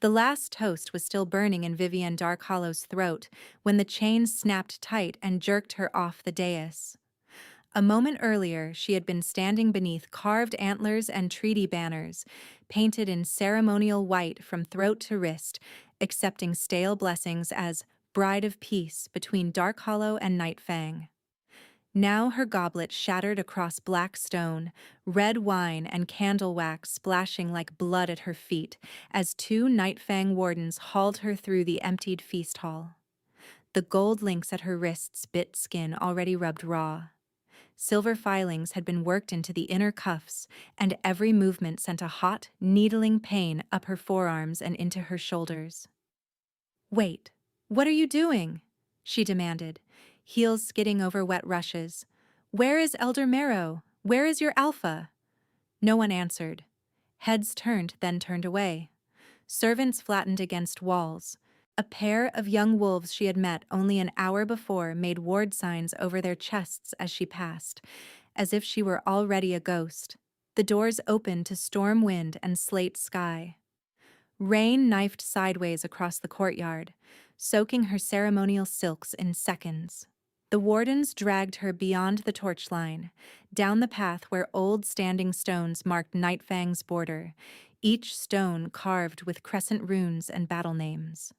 The last toast was still burning in Vivian Darkhollow's throat when the chains snapped tight and jerked her off the dais. A moment earlier, she had been standing beneath carved antlers and treaty banners, painted in ceremonial white from throat to wrist, accepting stale blessings as bride of peace between Darkhollow and Nightfang. Now her goblet shattered across black stone, red wine and candle wax splashing like blood at her feet as two Nightfang wardens hauled her through the emptied feast hall. The gold links at her wrists bit skin already rubbed raw. Silver filings had been worked into the inner cuffs, and every movement sent a hot, needling pain up her forearms and into her shoulders. "Wait, what are you doing?" she demanded, heels skidding over wet rushes. "Where is Elder Marrow? Where is your alpha?" No one answered. Heads turned, then turned away. Servants flattened against walls. A pair of young wolves she had met only an hour before made ward signs over their chests as she passed, as if she were already a ghost. The doors opened to storm wind and slate sky. Rain knifed sideways across the courtyard, soaking her ceremonial silks in seconds. The wardens dragged her beyond the torchline, down the path where old standing stones marked Nightfang's border, each stone carved with crescent runes and battle names.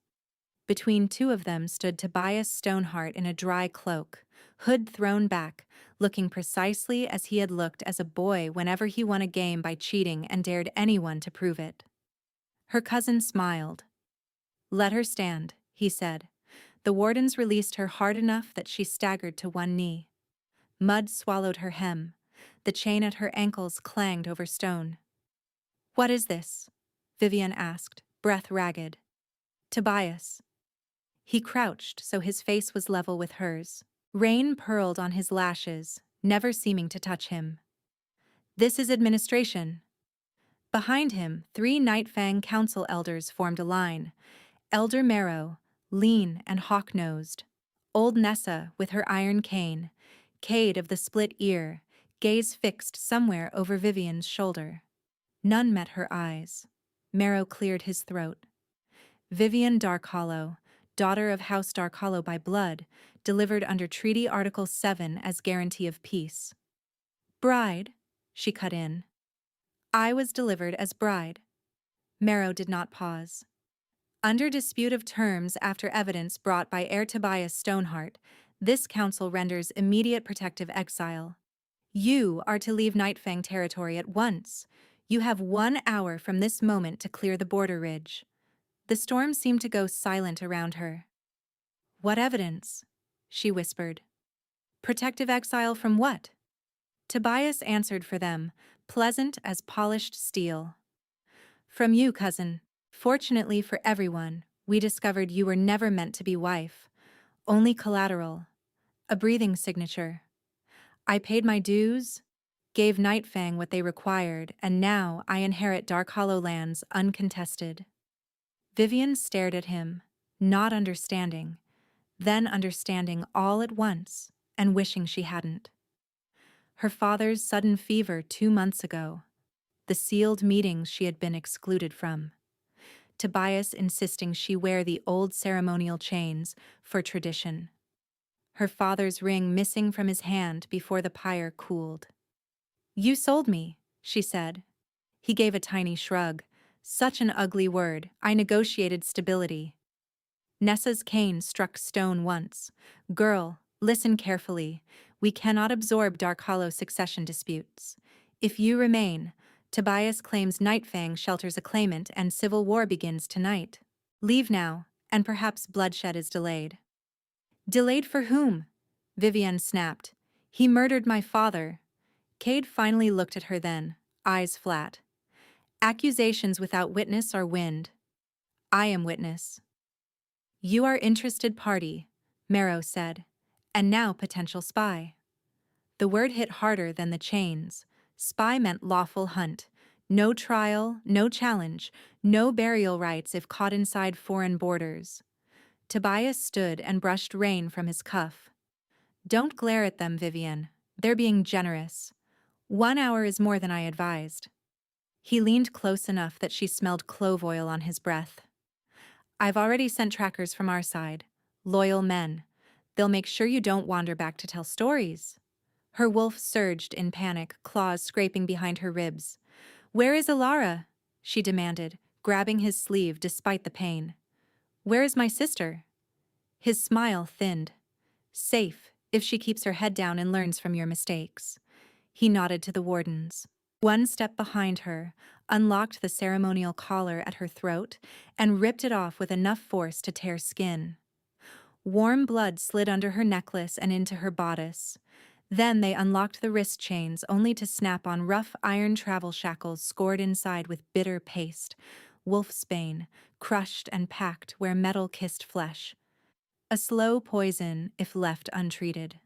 Between two of them stood Tobias Stoneheart in a dry cloak, hood thrown back, looking precisely as he had looked as a boy whenever he won a game by cheating and dared anyone to prove it. Her cousin smiled. "Let her stand," he said. The wardens released her hard enough that she staggered to one knee. Mud swallowed her hem. The chain at her ankles clanged over stone. "What is this?" Vivian asked, breath ragged. "Tobias." He crouched so his face was level with hers. Rain purled on his lashes, never seeming to touch him. "This is administration." Behind him, three Nightfang council elders formed a line. Elder Marrow, lean and hawk-nosed. Old Nessa with her iron cane. Cade of the split ear, gaze fixed somewhere over Vivian's shoulder. None met her eyes. Marrow cleared his throat. Vivian Darkhollow, daughter of House Darkhollow by blood, delivered under Treaty Article 7 as guarantee of peace. "Bride," she cut in. "I was delivered as bride." Marrow did not pause. Under dispute of terms after evidence brought by heir Tobias Stoneheart, this council renders immediate protective exile. You are to leave Nightfang territory at once. You have 1 hour from this moment to clear the border ridge. The storm seemed to go silent around her. "What evidence?" she whispered. "Protective exile from what?" Tobias answered for them, pleasant as polished steel. "From you, cousin. Fortunately for everyone, we discovered you were never meant to be wife. Only collateral. A breathing signature. I paid my dues, gave Nightfang what they required, and now I inherit Darkhollow lands uncontested." Vivian stared at him, not understanding, then understanding all at once and wishing she hadn't. Her father's sudden fever 2 months ago, the sealed meetings she had been excluded from. Tobias insisting she wear the old ceremonial chains for tradition. Her father's ring missing from his hand before the pyre cooled. "You sold me," she said. He gave a tiny shrug. "Such an ugly word. I negotiated stability." Nessa's cane struck stone once. "Girl, listen carefully. We cannot absorb Darkhollow succession disputes. If you remain, Tobias claims Nightfang shelters a claimant and civil war begins tonight. Leave now, and perhaps bloodshed is delayed." "Delayed for whom?" Vivian snapped. "He murdered my father." Cade finally looked at her then, eyes flat. "Accusations without witness are wind. I am witness." "You are interested party," Marrow said, "and now potential spy." The word hit harder than the chains. Spy meant lawful hunt. No trial, no challenge, no burial rights if caught inside foreign borders. Tobias stood and brushed rain from his cuff. "Don't glare at them, Vivian. They're being generous. 1 hour is more than I advised." He leaned close enough that she smelled clove oil on his breath. I've already sent trackers from our side. Loyal men. They'll make sure you don't wander back to tell stories. Her wolf surged in panic, claws scraping behind her ribs. Where is Alara? She demanded, grabbing his sleeve despite the pain. Where is my sister? His smile thinned. Safe, if she keeps her head down and learns from your mistakes. He nodded to the wardens. One step behind her, unlocked the ceremonial collar at her throat, and ripped it off with enough force to tear skin. Warm blood slid under her necklace and into her bodice. Then they unlocked the wrist chains, only to snap on rough iron travel shackles scored inside with bitter paste. Wolfsbane, crushed and packed where metal kissed flesh. A slow poison if left untreated.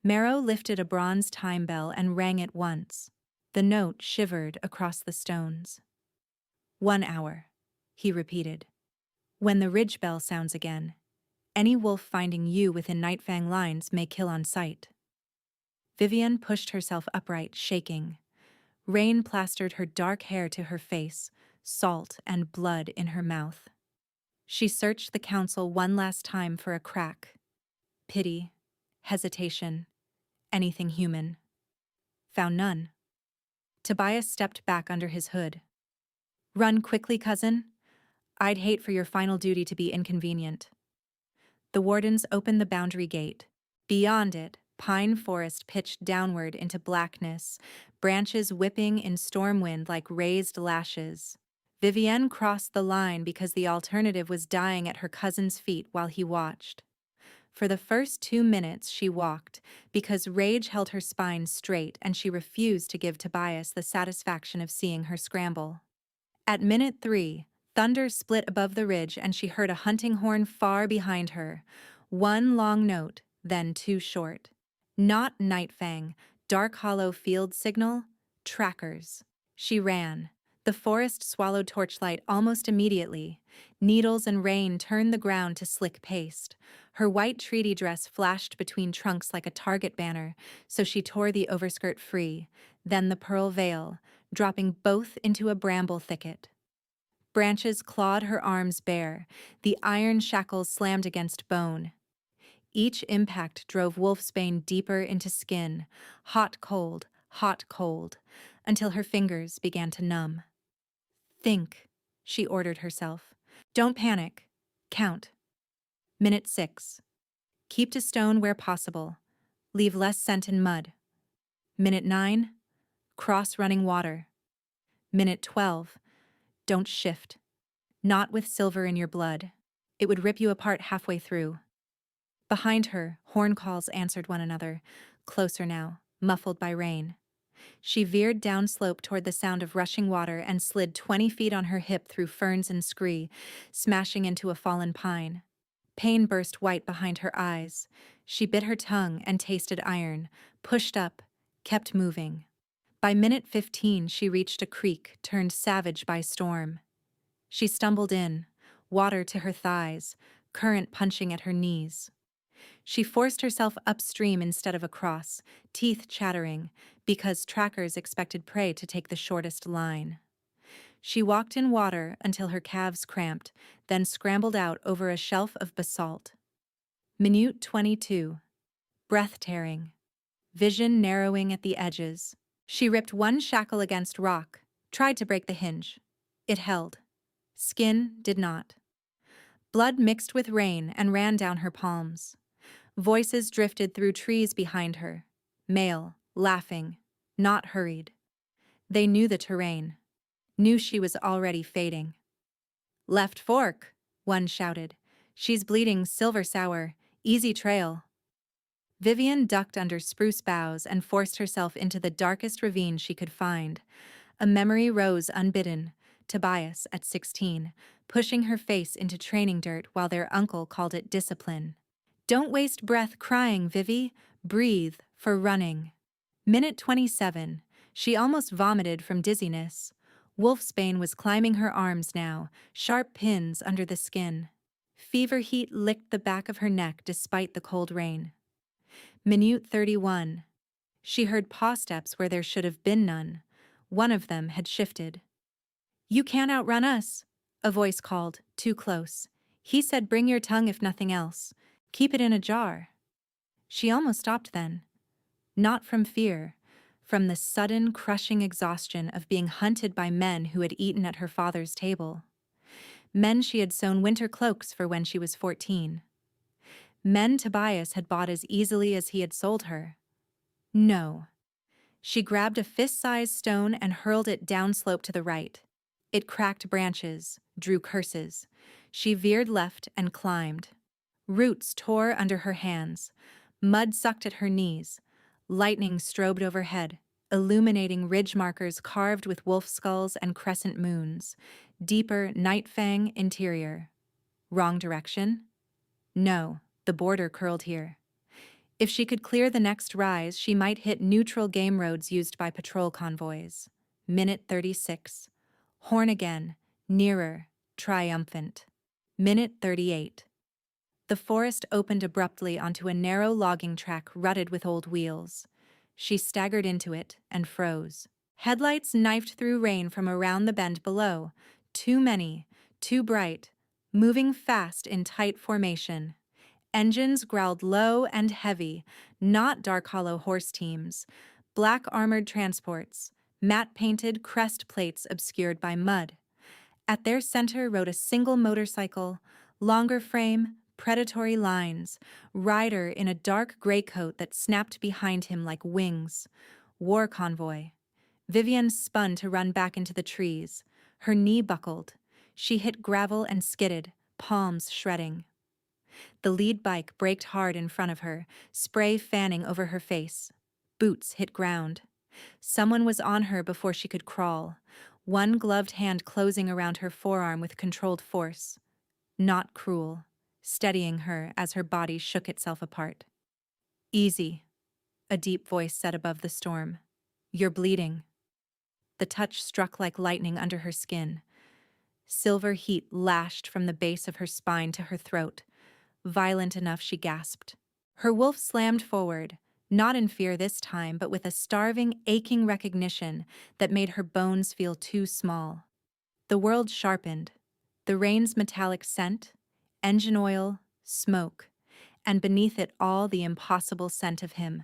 Marrow lifted a bronze time bell and rang it once. The note shivered across the stones. 1 hour, he repeated. When the ridge bell sounds again, any wolf finding you within Nightfang lines may kill on sight. Vivienne pushed herself upright, shaking. Rain plastered her dark hair to her face, salt and blood in her mouth. She searched the council one last time for a crack. Pity, hesitation, anything human. Found none. Tobias stepped back under his hood. Run quickly, cousin. I'd hate for your final duty to be inconvenient. The wardens opened the boundary gate. Beyond it, pine forest pitched downward into blackness, branches whipping in storm wind like raised lashes. Vivienne crossed the line because the alternative was dying at her cousin's feet while he watched. For the first 2 minutes she walked, because rage held her spine straight and she refused to give Tobias the satisfaction of seeing her scramble. At minute 3, thunder split above the ridge and she heard a hunting horn far behind her. One long note, then 2 short. Not Nightfang, Dark Hollow field signal, trackers. She ran. The forest swallowed torchlight almost immediately. Needles and rain turned the ground to slick paste. Her white treaty dress flashed between trunks like a target banner, so she tore the overskirt free, then the pearl veil, dropping both into a bramble thicket. Branches clawed her arms bare, the iron shackles slammed against bone. Each impact drove Wolfsbane deeper into skin, hot cold, until her fingers began to numb. Think, she ordered herself. Don't panic. Count. Minute 6. Keep to stone where possible. Leave less scent in mud. Minute 9. Cross running water. Minute 12. Don't shift. Not with silver in your blood. It would rip you apart halfway through. Behind her, horn calls answered one another, closer now, muffled by rain. She veered downslope toward the sound of rushing water and slid 20 feet on her hip through ferns and scree, smashing into a fallen pine. Pain burst white behind her eyes. She bit her tongue and tasted iron, pushed up, kept moving. By minute 15, she reached a creek turned savage by storm. She stumbled in, water to her thighs, current punching at her knees. She forced herself upstream instead of across, teeth chattering, because trackers expected prey to take the shortest line. She walked in water until her calves cramped, then scrambled out over a shelf of basalt. Minute 22. Breath-tearing. Vision narrowing at the edges. She ripped one shackle against rock, tried to break the hinge. It held. Skin did not. Blood mixed with rain and ran down her palms. Voices drifted through trees behind her. Male, laughing, not hurried. They knew the terrain. Knew she was already fading. Left fork, one shouted. She's bleeding silver sour, easy trail. Vivienne ducked under spruce boughs and forced herself into the darkest ravine she could find. A memory rose unbidden, Tobias at 16, pushing her face into training dirt while their uncle called it discipline. Don't waste breath crying, Vivi. Breathe for running. Minute 27. She almost vomited from dizziness. Wolfsbane was climbing her arms now, sharp pins under the skin. Fever heat licked the back of her neck despite the cold rain. Minute 31. She heard paw steps where there should have been none. One of them had shifted. You can't outrun us, a voice called, too close. He said bring your tongue if nothing else. Keep it in a jar. She almost stopped then. Not from fear, from the sudden, crushing exhaustion of being hunted by men who had eaten at her father's table. Men she had sewn winter cloaks for when she was 14. Men Tobias had bought as easily as he had sold her. No. She grabbed a fist-sized stone and hurled it downslope to the right. It cracked branches, drew curses. She veered left and climbed. Roots tore under her hands. Mud sucked at her knees. Lightning strobed overhead, illuminating ridge markers carved with wolf skulls and crescent moons. Deeper night fang interior. Wrong direction? No, the border curled here. If she could clear the next rise, she might hit neutral game roads used by patrol convoys. Minute 36. Horn again, nearer, triumphant. Minute 38. The forest opened abruptly onto a narrow logging track rutted with old wheels. She staggered into it and froze. Headlights knifed through rain from around the bend below. Too many, too bright, moving fast in tight formation. Engines growled low and heavy, not Dark Hollow horse teams. Black armored transports, matte-painted crest plates obscured by mud. At their center rode a single motorcycle, longer frame, predatory lines, rider in a dark gray coat that snapped behind him like wings. War convoy. Vivian spun to run back into the trees. Her knee buckled. She hit gravel and skidded, palms shredding. The lead bike braked hard in front of her, spray fanning over her face. Boots hit ground. Someone was on her before she could crawl, one gloved hand closing around her forearm with controlled force. Not cruel, steadying her as her body shook itself apart. Easy, a deep voice said above the storm. You're bleeding. The touch struck like lightning under her skin. Silver heat lashed from the base of her spine to her throat. Violent enough, she gasped. Her wolf slammed forward, not in fear this time, but with a starving, aching recognition that made her bones feel too small. The world sharpened. The rain's metallic scent, engine oil, smoke, and beneath it all the impossible scent of him.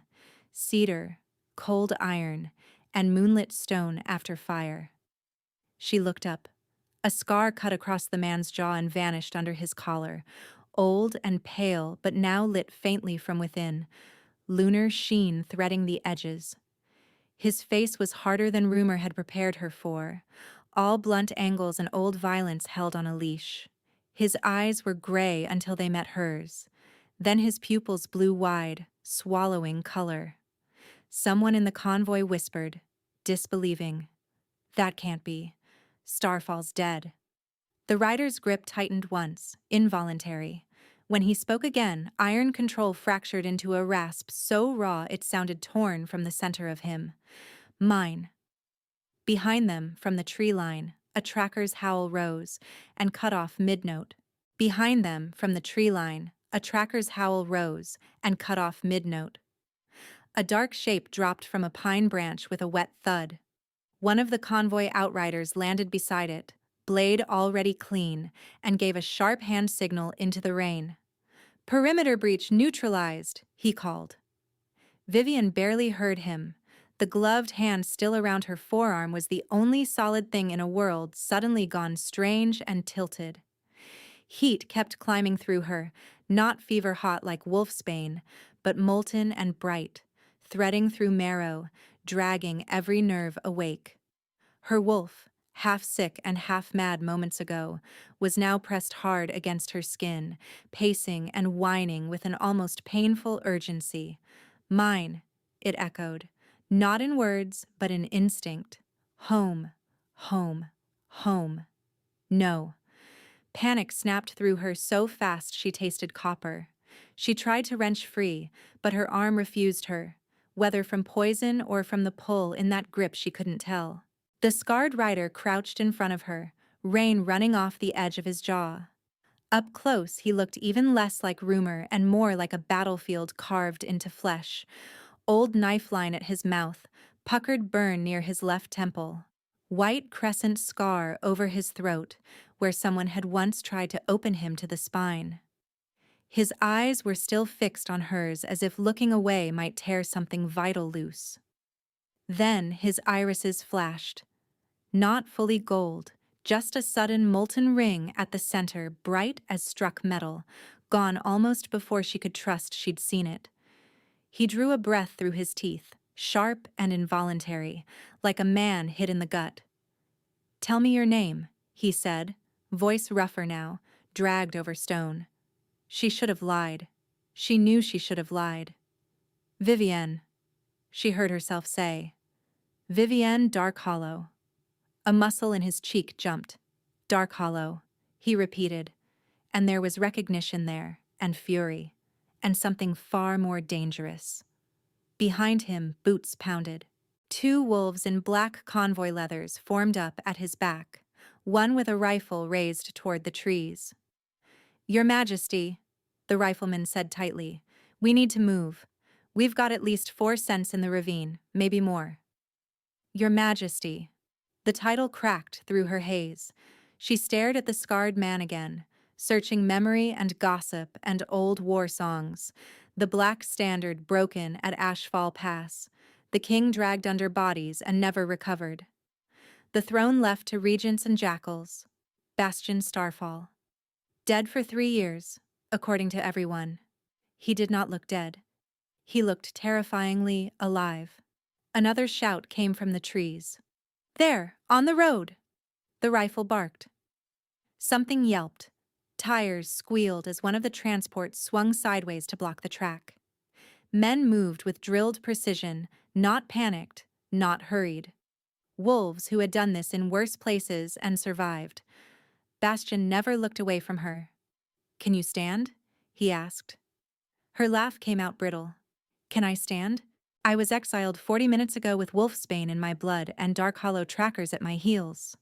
Cedar, cold iron, and moonlit stone after fire. She looked up. A scar cut across the man's jaw and vanished under his collar. Old and pale, but now lit faintly from within, lunar sheen threading the edges. His face was harder than rumor had prepared her for, all blunt angles and old violence held on a leash. His eyes were gray until they met hers. Then his pupils blew wide, swallowing color. Someone in the convoy whispered, disbelieving, "That can't be. Starfall's dead." The rider's grip tightened once, involuntary. When he spoke again, iron control fractured into a rasp so raw it sounded torn from the center of him. Mine. Behind them, from the tree line, a tracker's howl rose and cut off mid-note. Behind them, from the tree line, a tracker's howl rose and cut off mid-note. A dark shape dropped from a pine branch with a wet thud. One of the convoy outriders landed beside it, blade already clean, and gave a sharp hand signal into the rain. "Perimeter breach neutralized," he called. Vivian barely heard him. The gloved hand still around her forearm was the only solid thing in a world suddenly gone strange and tilted. Heat kept climbing through her, not fever-hot like wolfsbane, but molten and bright, threading through marrow, dragging every nerve awake. Her wolf, half sick and half mad moments ago, was now pressed hard against her skin, pacing and whining with an almost painful urgency. "Mine," it echoed, not in words, but in instinct. "Home, home, home." No. Panic snapped through her so fast she tasted copper. She tried to wrench free, but her arm refused her, whether from poison or from the pull in that grip she couldn't tell. The scarred rider crouched in front of her, rain running off the edge of his jaw. Up close, he looked even less like rumor and more like a battlefield carved into flesh. Old knife line at his mouth, puckered burn near his left temple. White crescent scar over his throat, where someone had once tried to open him to the spine. His eyes were still fixed on hers as if looking away might tear something vital loose. Then his irises flashed. Not fully gold, just a sudden molten ring at the center, bright as struck metal, gone almost before she could trust she'd seen it. He drew a breath through his teeth, sharp and involuntary, like a man hit in the gut. "Tell me your name," he said, voice rougher now, dragged over stone. She should have lied. She knew she should have lied. "Vivienne," she heard herself say. "Vivienne Darkhollow." A muscle in his cheek jumped. "Darkhollow," he repeated, and there was recognition there, and fury, and something far more dangerous. Behind him, boots pounded. Two wolves in black convoy leathers formed up at his back, one with a rifle raised toward the trees. "Your Majesty," the rifleman said tightly, "we need to move. We've got at least 4 cents in the ravine, maybe more." "Your Majesty." The title cracked through her haze. She stared at the scarred man again, searching memory and gossip and old war songs. The black standard broken at Ashfall Pass. The king dragged under bodies and never recovered. The throne left to regents and jackals. Bastion Starfall. Dead for 3 years, according to everyone. He did not look dead. He looked terrifyingly alive. Another shout came from the trees. "There, on the road!" The rifle barked. Something yelped. Tires squealed as one of the transports swung sideways to block the track. Men moved with drilled precision, not panicked, not hurried. Wolves who had done this in worse places and survived. Bastion never looked away from her. "Can you stand?" he asked. Her laugh came out brittle. "Can I stand? I was exiled 40 minutes ago with wolfsbane in my blood and Darkhollow trackers at my heels."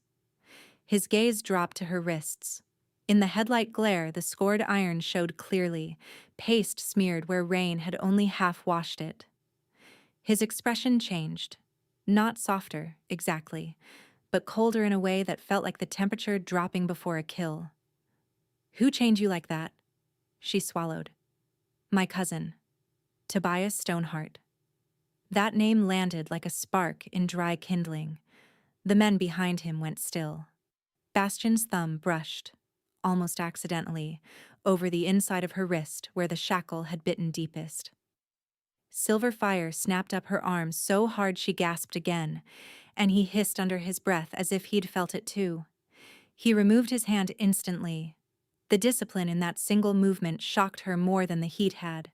His gaze dropped to her wrists. In the headlight glare, the scored iron showed clearly, paste smeared where rain had only half washed it. His expression changed. Not softer, exactly, but colder in a way that felt like the temperature dropping before a kill. "Who chained you like that?" She swallowed. "My cousin, Tobias Stoneheart." That name landed like a spark in dry kindling. The men behind him went still. Bastion's thumb brushed, almost accidentally, over the inside of her wrist where the shackle had bitten deepest. Silver fire snapped up her arm so hard she gasped again, and he hissed under his breath as if he'd felt it too. He removed his hand instantly. The discipline in that single movement shocked her more than the heat had.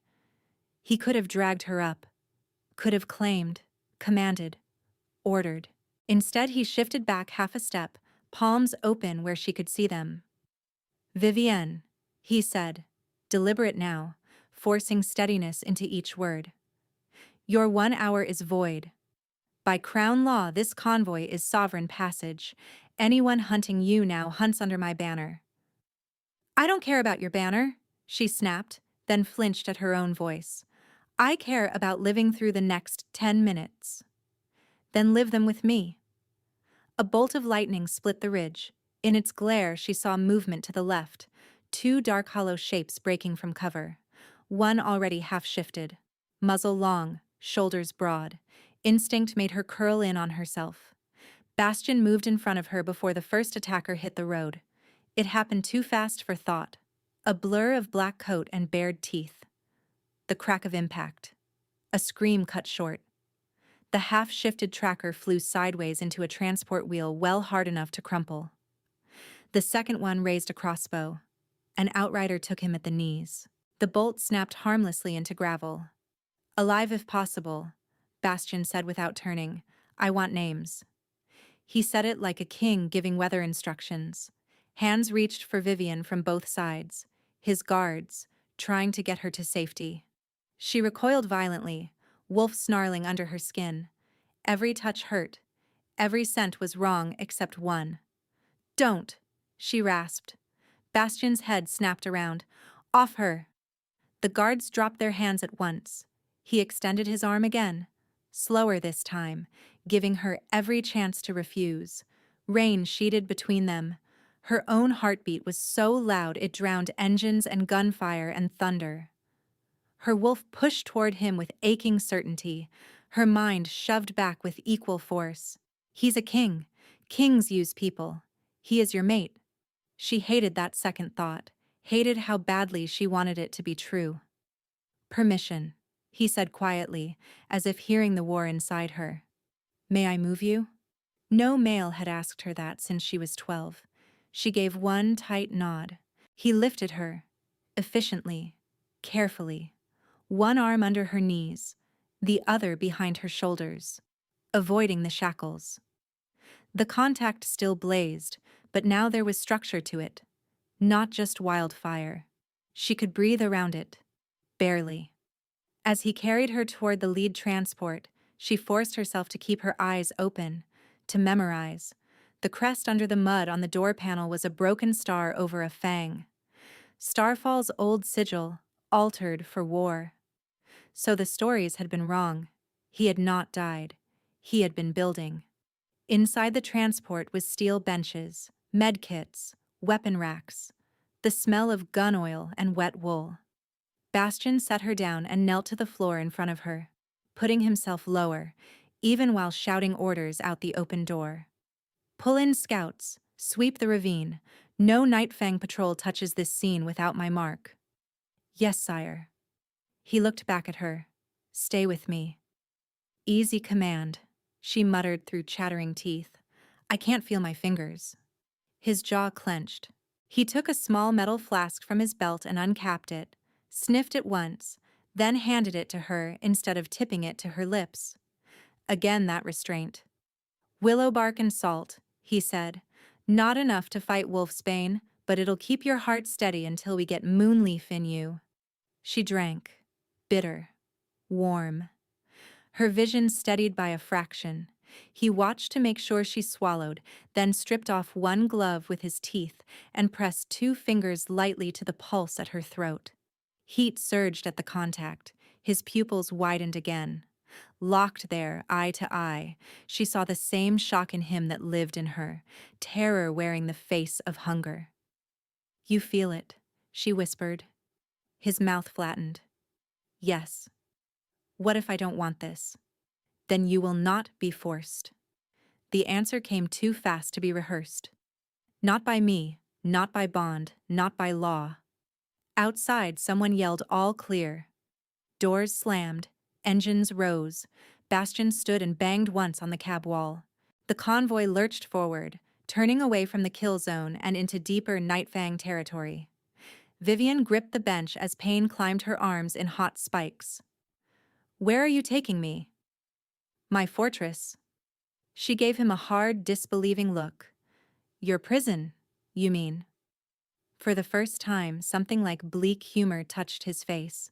He could have dragged her up, could have claimed, commanded, ordered. Instead, he shifted back half a step, palms open where she could see them. "Vivienne," he said, deliberate now, forcing steadiness into each word. "Your 1 hour is void. By crown law, this convoy is sovereign passage. Anyone hunting you now hunts under my banner." "I don't care about your banner," she snapped, then flinched at her own voice. "I care about living through the next 10 minutes. Then live them with me." A bolt of lightning split the ridge. In its glare, she saw movement to the left, 2 Darkhollow shapes breaking from cover. One already half-shifted. Muzzle long, shoulders broad. Instinct made her curl in on herself. Bastion moved in front of her before the first attacker hit the road. It happened too fast for thought. A blur of black coat and bared teeth. The crack of impact. A scream cut short. The half-shifted tracker flew sideways into a transport wheel well hard enough to crumple. The second one raised a crossbow. An outrider took him at the knees. The bolt snapped harmlessly into gravel. "Alive if possible," Bastion said without turning. "I want names." He said it like a king giving weather instructions. Hands reached for Vivienne from both sides, his guards, trying to get her to safety. She recoiled violently, wolf snarling under her skin. Every touch hurt. Every scent was wrong except one. "Don't," she rasped. Bastion's head snapped around. "Off her." The guards dropped their hands at once. He extended his arm again, slower this time, giving her every chance to refuse. Rain sheeted between them. Her own heartbeat was so loud it drowned engines and gunfire and thunder. Her wolf pushed toward him with aching certainty, her mind shoved back with equal force. He's a king. Kings use people. He is your mate. She hated that second thought, hated how badly she wanted it to be true. Permission, he said quietly, as if hearing the war inside her. May I move you? No male had asked her that since she was 12. She gave one tight nod. He lifted her, efficiently, carefully, one arm under her knees, the other behind her shoulders, avoiding the shackles. The contact still blazed, but now there was structure to it, not just wildfire. She could breathe around it, barely. As he carried her toward the lead transport, she forced herself to keep her eyes open, to memorize. The crest under the mud on the door panel was a broken star over a fang. Starfall's old sigil, altered for war. So the stories had been wrong. He had not died. He had been building. Inside the transport was steel benches, medkits, weapon racks, the smell of gun oil and wet wool. Bastian set her down and knelt to the floor in front of her, putting himself lower, even while shouting orders out the open door. Pull in scouts, sweep the ravine. No Nightfang patrol touches this scene without my mark. Yes, sire. He looked back at her. Stay with me. Easy command, she muttered through chattering teeth. I can't feel my fingers. His jaw clenched. He took a small metal flask from his belt and uncapped it, sniffed it once, then handed it to her instead of tipping it to her lips. Again that restraint. Willow bark and salt, he said. Not enough to fight wolfsbane, but it'll keep your heart steady until we get moonleaf in you. She drank. Bitter. Warm. Her vision steadied by a fraction. He watched to make sure she swallowed, then stripped off one glove with his teeth and pressed 2 fingers lightly to the pulse at her throat. Heat surged at the contact. His pupils widened again. Locked there, eye to eye, she saw the same shock in him that lived in her, terror wearing the face of hunger. You feel it, she whispered. His mouth flattened. Yes. What if I don't want this? Then you will not be forced. The answer came too fast to be rehearsed. Not by me, not by bond, not by law. Outside, someone yelled all clear. Doors slammed, engines rose. Bastian stood and banged once on the cab wall. The convoy lurched forward, turning away from the kill zone and into deeper Nightfang territory. Vivian gripped the bench as pain climbed her arms in hot spikes. Where are you taking me? My fortress. She gave him a hard, disbelieving look. Your prison, you mean? For the first time, something like bleak humor touched his face.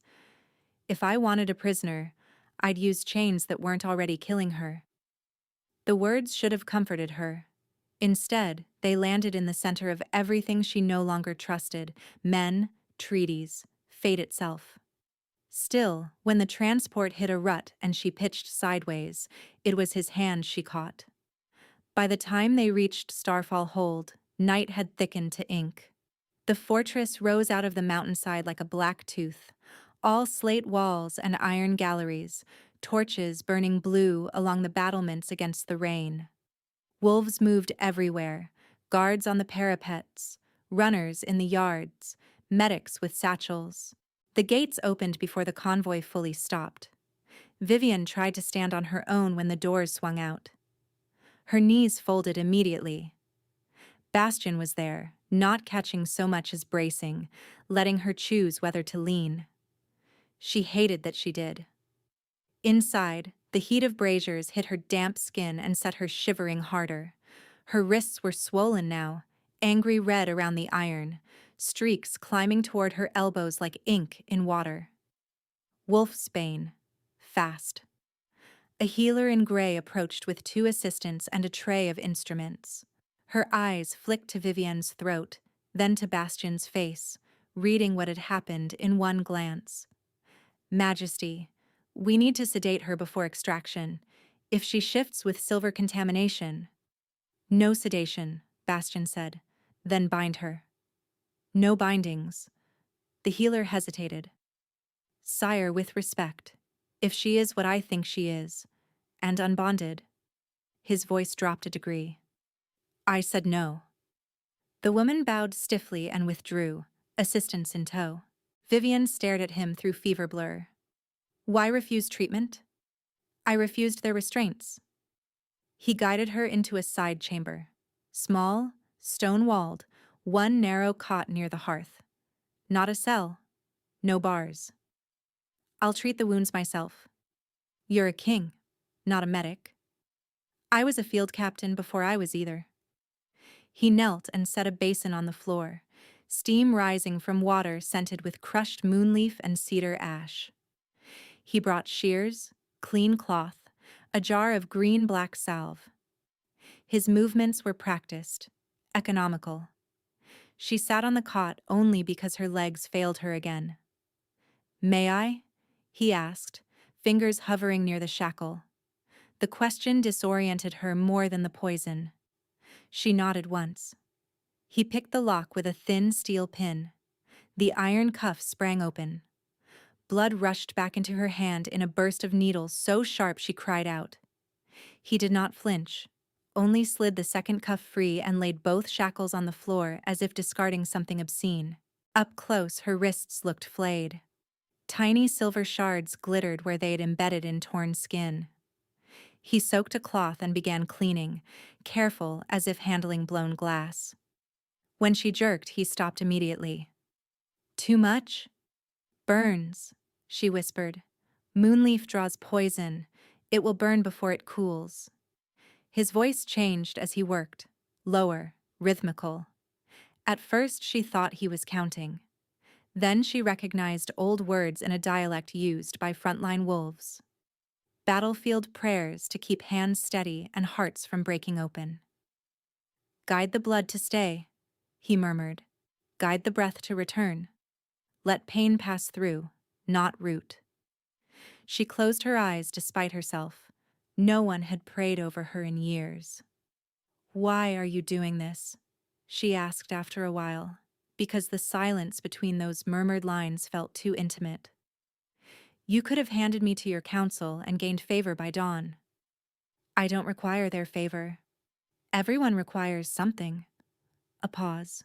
If I wanted a prisoner, I'd use chains that weren't already killing her. The words should have comforted her. Instead, they landed in the center of everything she no longer trusted: men, treaties, fate itself. Still, when the transport hit a rut and she pitched sideways, it was his hand she caught. By the time they reached Starfall Hold, night had thickened to ink. The fortress rose out of the mountainside like a black tooth, all slate walls and iron galleries, torches burning blue along the battlements against the rain. Wolves moved everywhere, guards on the parapets, runners in the yards, medics with satchels. The gates opened before the convoy fully stopped. Vivian tried to stand on her own when the doors swung out. Her knees folded immediately. Bastian was there, not catching so much as bracing, letting her choose whether to lean. She hated that she did. Inside, the heat of braziers hit her damp skin and set her shivering harder. Her wrists were swollen now, angry red around the iron, streaks climbing toward her elbows like ink in water. Wolfsbane. Fast. A healer in gray approached with 2 assistants and a tray of instruments. Her eyes flicked to Vivian's throat, then to Bastian's face, reading what had happened in one glance. Majesty, we need to sedate her before extraction. If she shifts with silver contamination... No sedation, Bastian said. Then bind her. No bindings. The healer hesitated. Sire, with respect, if she is what I think she is, and unbonded. His voice dropped a degree. I said no. The woman bowed stiffly and withdrew, assistance in tow. Vivian stared at him through fever blur. Why refuse treatment? I refused their restraints. He guided her into a side chamber. Small, stone-walled, one narrow cot near the hearth. Not a cell. No bars. I'll treat the wounds myself. You're a king, not a medic. I was a field captain before I was either. He knelt and set a basin on the floor, steam rising from water scented with crushed moonleaf and cedar ash. He brought shears, clean cloth, a jar of green-black salve. His movements were practiced, economical. She sat on the cot only because her legs failed her again. May I? He asked, fingers hovering near the shackle. The question disoriented her more than the poison. She nodded once. He picked the lock with a thin steel pin. The iron cuff sprang open. Blood rushed back into her hand in a burst of needles so sharp she cried out. He did not flinch, only slid the second cuff free and laid both shackles on the floor as if discarding something obscene. Up close, her wrists looked flayed. Tiny silver shards glittered where they had embedded in torn skin. He soaked a cloth and began cleaning, careful as if handling blown glass. When she jerked, he stopped immediately. Too much? Burns, she whispered. Moonleaf draws poison. It will burn before it cools. His voice changed as he worked, lower, rhythmical. At first she thought he was counting. Then she recognized old words in a dialect used by frontline wolves. Battlefield prayers to keep hands steady and hearts from breaking open. Guide the blood to stay, he murmured. Guide the breath to return. Let pain pass through, not root. She closed her eyes despite herself. No one had prayed over her in years. Why are you doing this? She asked after a while, because the silence between those murmured lines felt too intimate. You could have handed me to your council and gained favor by dawn. I don't require their favor. Everyone requires something. A pause.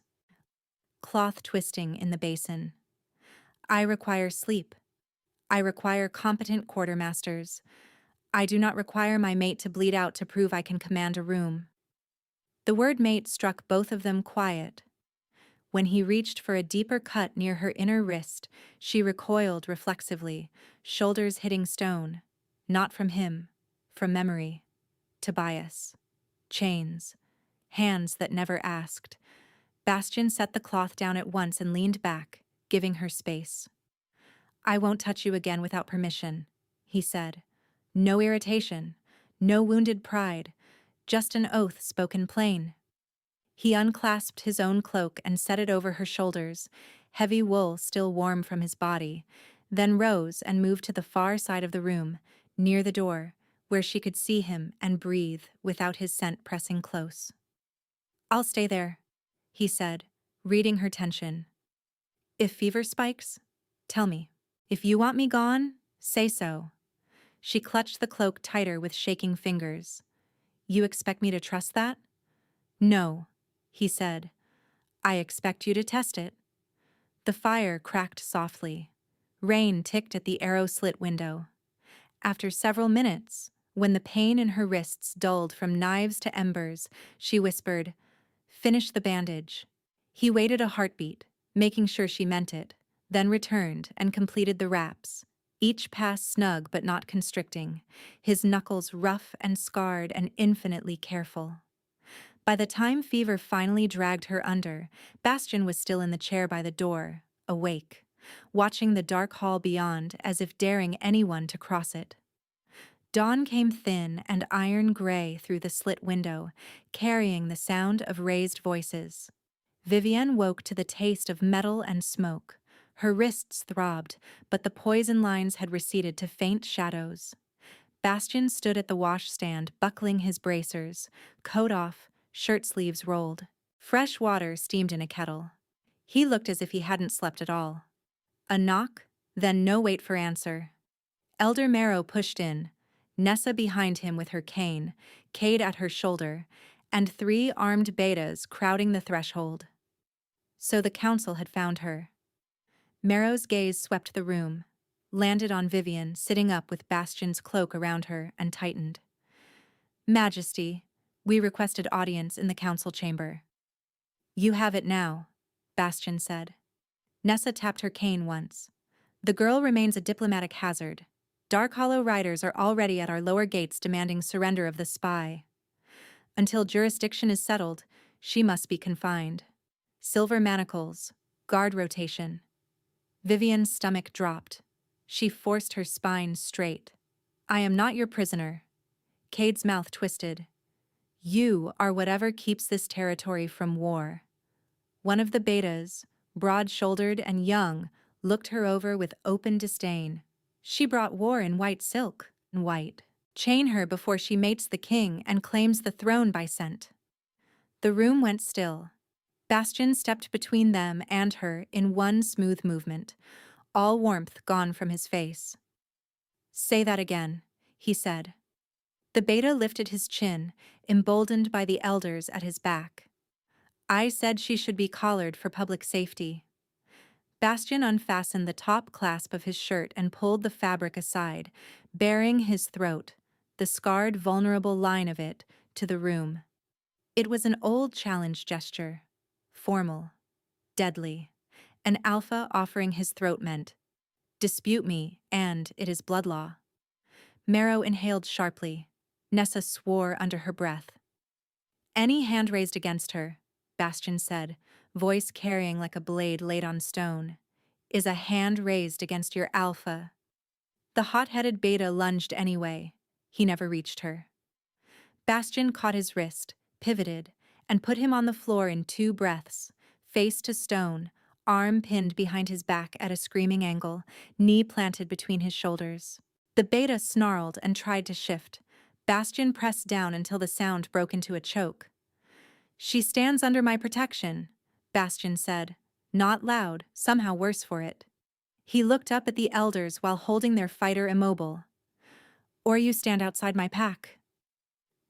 Cloth twisting in the basin. I require sleep. I require competent quartermasters. I do not require my mate to bleed out to prove I can command a room. The word mate struck both of them quiet. When he reached for a deeper cut near her inner wrist, she recoiled reflexively, shoulders hitting stone. Not from him, from memory. Tobias. Chains. Hands that never asked. Bastian set the cloth down at once and leaned back, giving her space. I won't touch you again without permission, he said. No irritation, no wounded pride, just an oath spoken plain. He unclasped his own cloak and set it over her shoulders, heavy wool still warm from his body, then rose and moved to the far side of the room, near the door, where she could see him and breathe without his scent pressing close. I'll stay there, he said, reading her tension. If fever spikes, tell me. If you want me gone, say so. She clutched the cloak tighter with shaking fingers. You expect me to trust that? No, he said. I expect you to test it. The fire cracked softly. Rain ticked at the arrow-slit window. After several minutes, when the pain in her wrists dulled from knives to embers, she whispered, Finish the bandage. He waited a heartbeat, making sure she meant it, then returned and completed the wraps, each pass snug but not constricting, his knuckles rough and scarred and infinitely careful. By the time fever finally dragged her under, Bastian was still in the chair by the door, awake, watching the dark hall beyond as if daring anyone to cross it. Dawn came thin and iron-gray through the slit window, carrying the sound of raised voices. Vivienne woke to the taste of metal and smoke. Her wrists throbbed, but the poison lines had receded to faint shadows. Bastian stood at the washstand, buckling his bracers, coat off, shirt sleeves rolled. Fresh water steamed in a kettle. He looked as if he hadn't slept at all. A knock, then no wait for answer. Elder Marrow pushed in, Nessa behind him with her cane, Cade at her shoulder, and 3 armed betas crowding the threshold. So the council had found her. Marrow's gaze swept the room, landed on Vivian sitting up with Bastion's cloak around her, and tightened. Majesty, we requested audience in the council chamber. You have it now, Bastion said. Nessa tapped her cane once. The girl remains a diplomatic hazard. Dark Hollow riders are already at our lower gates demanding surrender of the spy. Until jurisdiction is settled, she must be confined. Silver manacles, guard rotation. Vivian's stomach dropped. She forced her spine straight. I am not your prisoner. Cade's mouth twisted. You are whatever keeps this territory from war. One of the betas, broad-shouldered and young, looked her over with open disdain. She brought war in white silk, white. Chain her before she mates the king and claims the throne by scent. The room went still. Bastion stepped between them and her in one smooth movement, all warmth gone from his face. Say that again, he said. The beta lifted his chin, emboldened by the elders at his back. I said she should be collared for public safety. Bastion unfastened the top clasp of his shirt and pulled the fabric aside, baring his throat, the scarred, vulnerable line of it, to the room. It was an old challenge gesture, formal, deadly, an alpha offering his throat meant, dispute me, and it is blood law. Marrow inhaled sharply. Nessa swore under her breath. Any hand raised against her, Bastion said, voice carrying like a blade laid on stone, is a hand raised against your alpha. The hot-headed beta lunged anyway. He never reached her. Bastion caught his wrist, pivoted, and put him on the floor in 2 breaths, face to stone, arm pinned behind his back at a screaming angle, knee planted between his shoulders. The beta snarled and tried to shift. Bastion pressed down until the sound broke into a choke. She stands under my protection, Bastion said, not loud, somehow worse for it. He looked up at the elders while holding their fighter immobile. Or you stand outside my pack.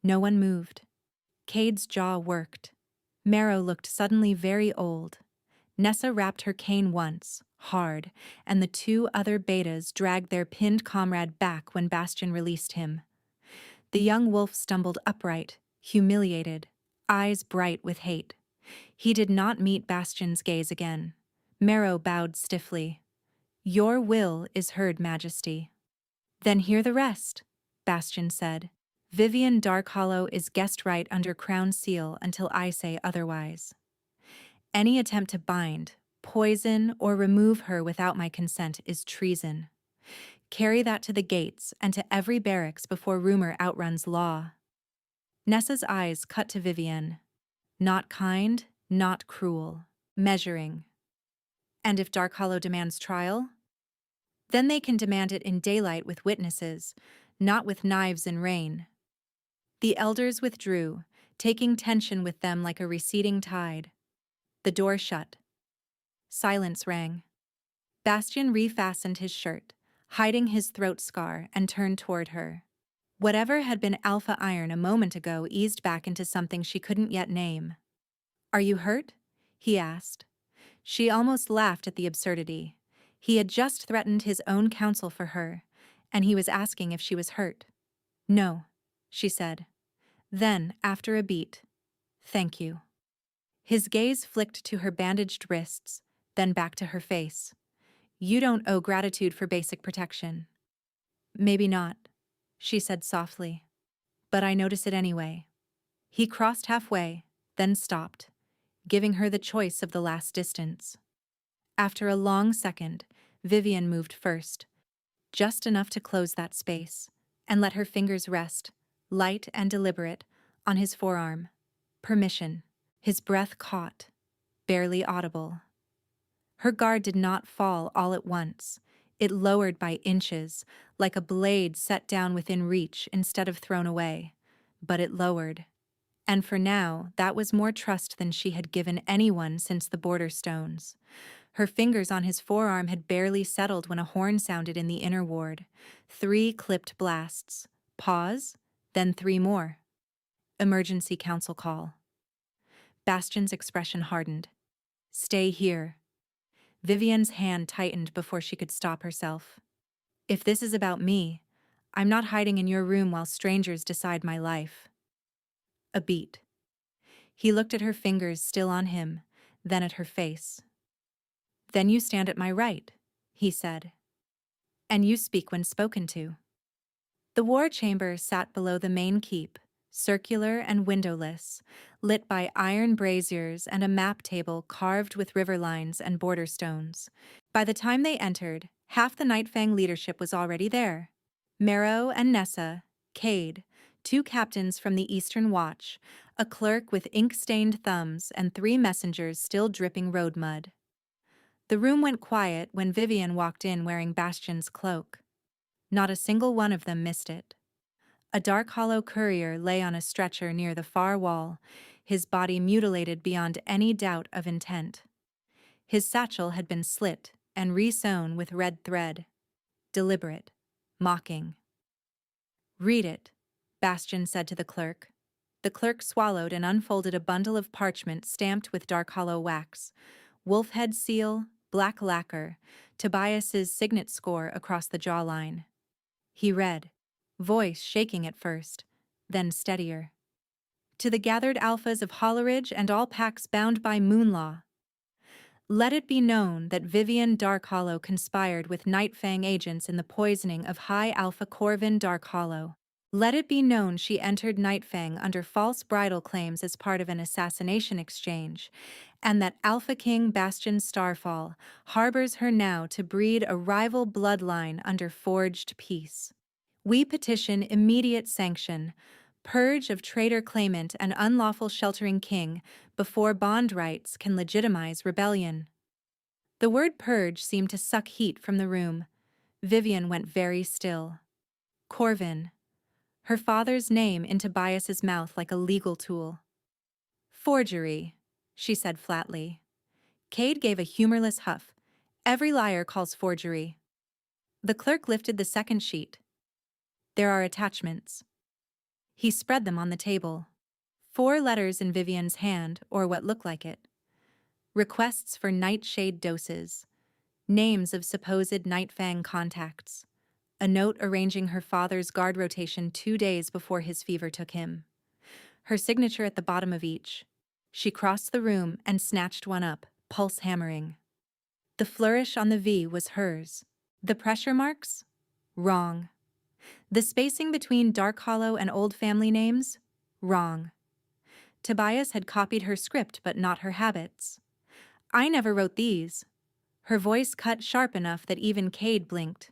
No one moved. Cade's jaw worked. Marrow looked suddenly very old. Nessa rapped her cane once, hard, and the 2 other betas dragged their pinned comrade back when Bastion released him. The young wolf stumbled upright, humiliated, eyes bright with hate. He did not meet Bastion's gaze again. Marrow bowed stiffly. Your will is heard, Majesty. Then hear the rest, Bastion said. Vivian Darkhollow is guest right under Crown Seal until I say otherwise. Any attempt to bind, poison, or remove her without my consent is treason. Carry that to the gates and to every barracks before rumor outruns law. Nessa's eyes cut to Vivian. Not kind, not cruel. Measuring. And if Darkhollow demands trial? Then they can demand it in daylight with witnesses, not with knives in rain. The elders withdrew, taking tension with them like a receding tide. The door shut. Silence rang. Bastion refastened his shirt, hiding his throat scar, and turned toward her. Whatever had been alpha iron a moment ago eased back into something she couldn't yet name. Are you hurt? He asked. She almost laughed at the absurdity. He had just threatened his own counsel for her, and he was asking if she was hurt. No, she said. Then, after a beat, thank you. His gaze flicked to her bandaged wrists, then back to her face. You don't owe gratitude for basic protection. Maybe not, she said softly. But I notice it anyway. He crossed halfway, then stopped, giving her the choice of the last distance. After a long second, Vivian moved first, just enough to close that space, and let her fingers rest, light and deliberate, on his forearm. Permission. His breath caught, barely audible. Her guard did not fall all at once. It lowered by inches, like a blade set down within reach instead of thrown away. But it lowered. And for now, that was more trust than she had given anyone since the border stones. Her fingers on his forearm had barely settled when a horn sounded in the inner ward. 3 clipped blasts. Pause, then 3 more. Emergency council call. Bastion's expression hardened. Stay here. Vivian's hand tightened before she could stop herself. If this is about me, I'm not hiding in your room while strangers decide my life. A beat. He looked at her fingers still on him, then at her face. Then you stand at my right, he said. And you speak when spoken to. The war chamber sat below the main keep, circular and windowless, lit by iron braziers and a map table carved with river lines and border stones. By the time they entered, half the Nightfang leadership was already there. Marrow and Nessa, Cade, 2 captains from the Eastern Watch, a clerk with ink-stained thumbs, and 3 messengers still dripping road mud. The room went quiet when Vivian walked in wearing Bastion's cloak. Not a single one of them missed it. A dark hollow courier lay on a stretcher near the far wall, his body mutilated beyond any doubt of intent. His satchel had been slit and re-sewn with red thread. Deliberate. Mocking. Read it, Bastion said to the clerk. The clerk swallowed and unfolded a bundle of parchment stamped with dark hollow wax. Wolfhead seal, black lacquer, Tobias's signet score across the jawline. He read, voice shaking at first, then steadier. To the gathered alphas of Holleridge and all packs bound by Moonlaw. Let it be known that Vivian Darkhollow conspired with Nightfang agents in the poisoning of High Alpha Corvin Darkhollow. Let it be known she entered Nightfang under false bridal claims as part of an assassination exchange, and that Alpha King Bastion Starfall harbors her now to breed a rival bloodline under forged peace. We petition immediate sanction, purge of traitor claimant and unlawful sheltering king before bond rights can legitimize rebellion. The word purge seemed to suck heat from the room. Vivian went very still. Corvin. Her father's name in Tobias's mouth like a legal tool. Forgery, she said flatly. Cade gave a humorless huff. Every liar calls forgery. The clerk lifted the second sheet. There are attachments. He spread them on the table. 4 letters in Vivian's hand, or what looked like it. Requests for nightshade doses. Names of supposed Nightfang contacts. A note arranging her father's guard rotation 2 days before his fever took him. Her signature at the bottom of each. She crossed the room and snatched one up, pulse hammering. The flourish on the V was hers. The pressure marks? Wrong. The spacing between Darkhollow and old family names? Wrong. Tobias had copied her script but not her habits. I never wrote these. Her voice cut sharp enough that even Cade blinked.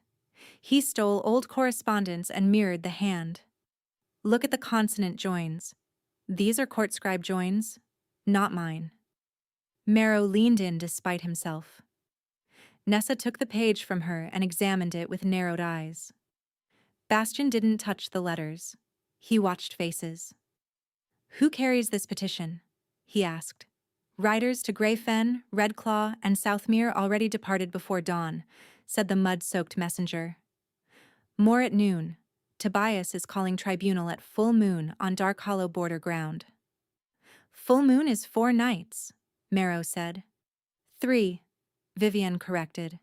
He stole old correspondence and mirrored the hand. Look at the consonant joins. These are court scribe joins, not mine. Marrow leaned in despite himself. Nessa took the page from her and examined it with narrowed eyes. Bastion didn't touch the letters. He watched faces. Who carries this petition? He asked. Riders to Greyfen, Redclaw, and Southmere already departed before dawn, said the mud-soaked messenger. More at noon. Tobias is calling tribunal at full moon on Darkhollow border ground. Full moon is 4 nights, Marrow said. 3, Vivian corrected.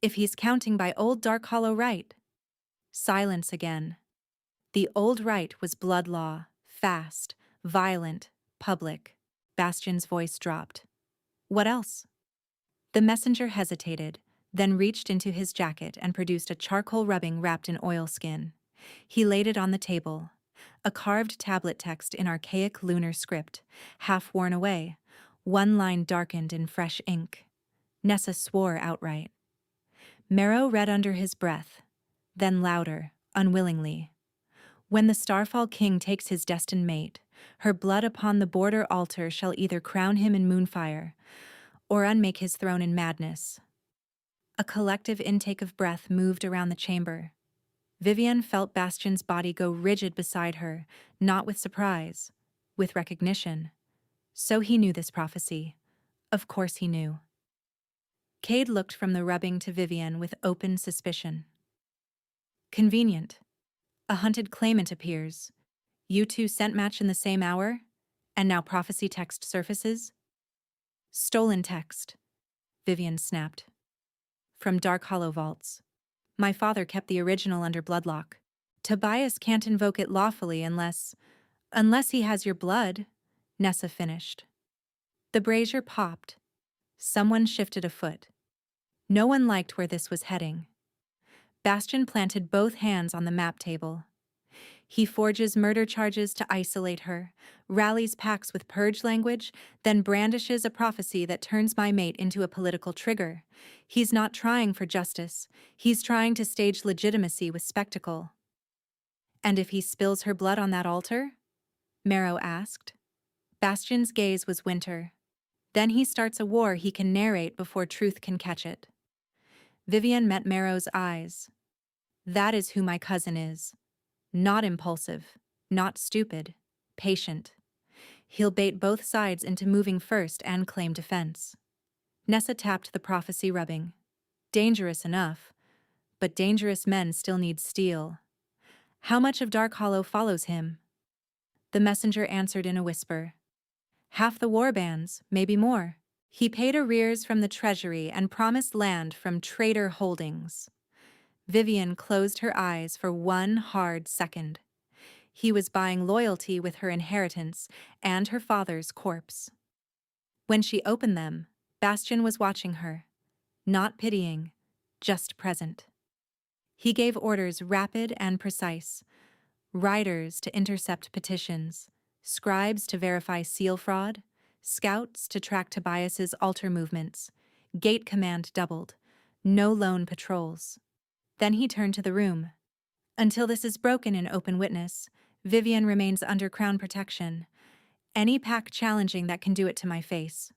If he's counting by old Darkhollow rite. Silence again. The old rite was blood law, fast, violent, public. Bastion's voice dropped. What else? The messenger hesitated, then reached into his jacket and produced a charcoal rubbing wrapped in oilskin. He laid it on the table. A carved tablet text in archaic lunar script, half worn away, one line darkened in fresh ink. Nessa swore outright. Marrow read under his breath, then louder, unwillingly. When the Starfall King takes his destined mate, her blood upon the border altar shall either crown him in moonfire, or unmake his throne in madness. A collective intake of breath moved around the chamber. Vivian felt Bastion's body go rigid beside her, not with surprise, with recognition. So he knew this prophecy. Of course he knew. Cade looked from the rubbing to Vivian with open suspicion. Convenient. A hunted claimant appears. You two scent match in the same hour? And now prophecy text surfaces? Stolen text, Vivian snapped. From Dark Hollow vaults. My father kept the original under bloodlock. Tobias can't invoke it lawfully unless he has your blood, Nessa finished. The brazier popped. Someone shifted a foot. No one liked where this was heading. Bastion planted both hands on the map table. He forges murder charges to isolate her, rallies packs with purge language, then brandishes a prophecy that turns my mate into a political trigger. He's not trying for justice. He's trying to stage legitimacy with spectacle. And if he spills her blood on that altar? Marrow asked. Bastion's gaze was winter. Then he starts a war he can narrate before truth can catch it. Vivian met Marrow's eyes. That is who my cousin is. Not impulsive, not stupid, patient. He'll bait both sides into moving first and claim defense. Nessa tapped the prophecy rubbing. Dangerous enough, but dangerous men still need steel. How much of Dark Hollow follows him? The messenger answered in a whisper. Half the warbands, maybe more. He paid arrears from the treasury and promised land from Trader Holdings. Vivian closed her eyes for one hard second. He was buying loyalty with her inheritance and her father's corpse. When she opened them, Bastion was watching her, not pitying, just present. He gave orders rapid and precise. Riders to intercept petitions, scribes to verify seal fraud, scouts to track Tobias's altar movements. Gate command doubled. No lone patrols. Then he turned to the room. Until this is broken in open witness, Vivian remains under crown protection. Any pack challenging that can do it to my face.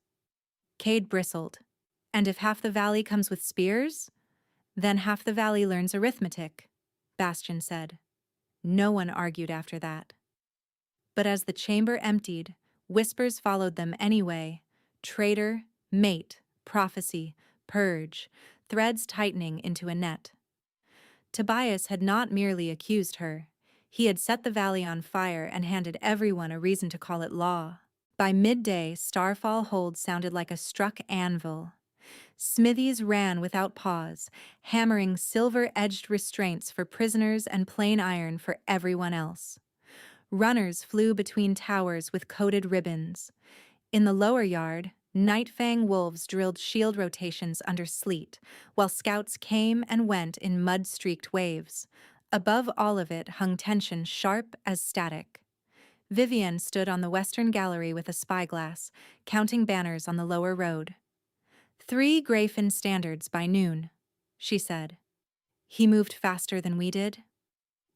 Cade bristled. And if half the valley comes with spears? Then half the valley learns arithmetic, Bastion said. No one argued after that. But as the chamber emptied, whispers followed them anyway. Traitor, mate, prophecy, purge, threads tightening into a net. Tobias had not merely accused her. He had set the valley on fire and handed everyone a reason to call it law. By midday, Starfall Hold sounded like a struck anvil. Smithies ran without pause, hammering silver-edged restraints for prisoners and plain iron for everyone else. Runners flew between towers with coated ribbons. In the lower yard, Nightfang wolves drilled shield rotations under sleet, while scouts came and went in mud-streaked waves. Above all of it hung tension sharp as static. Vivian stood on the western gallery with a spyglass, counting banners on the lower road. 3 Grayfin standards by noon, she said. He moved faster than we did.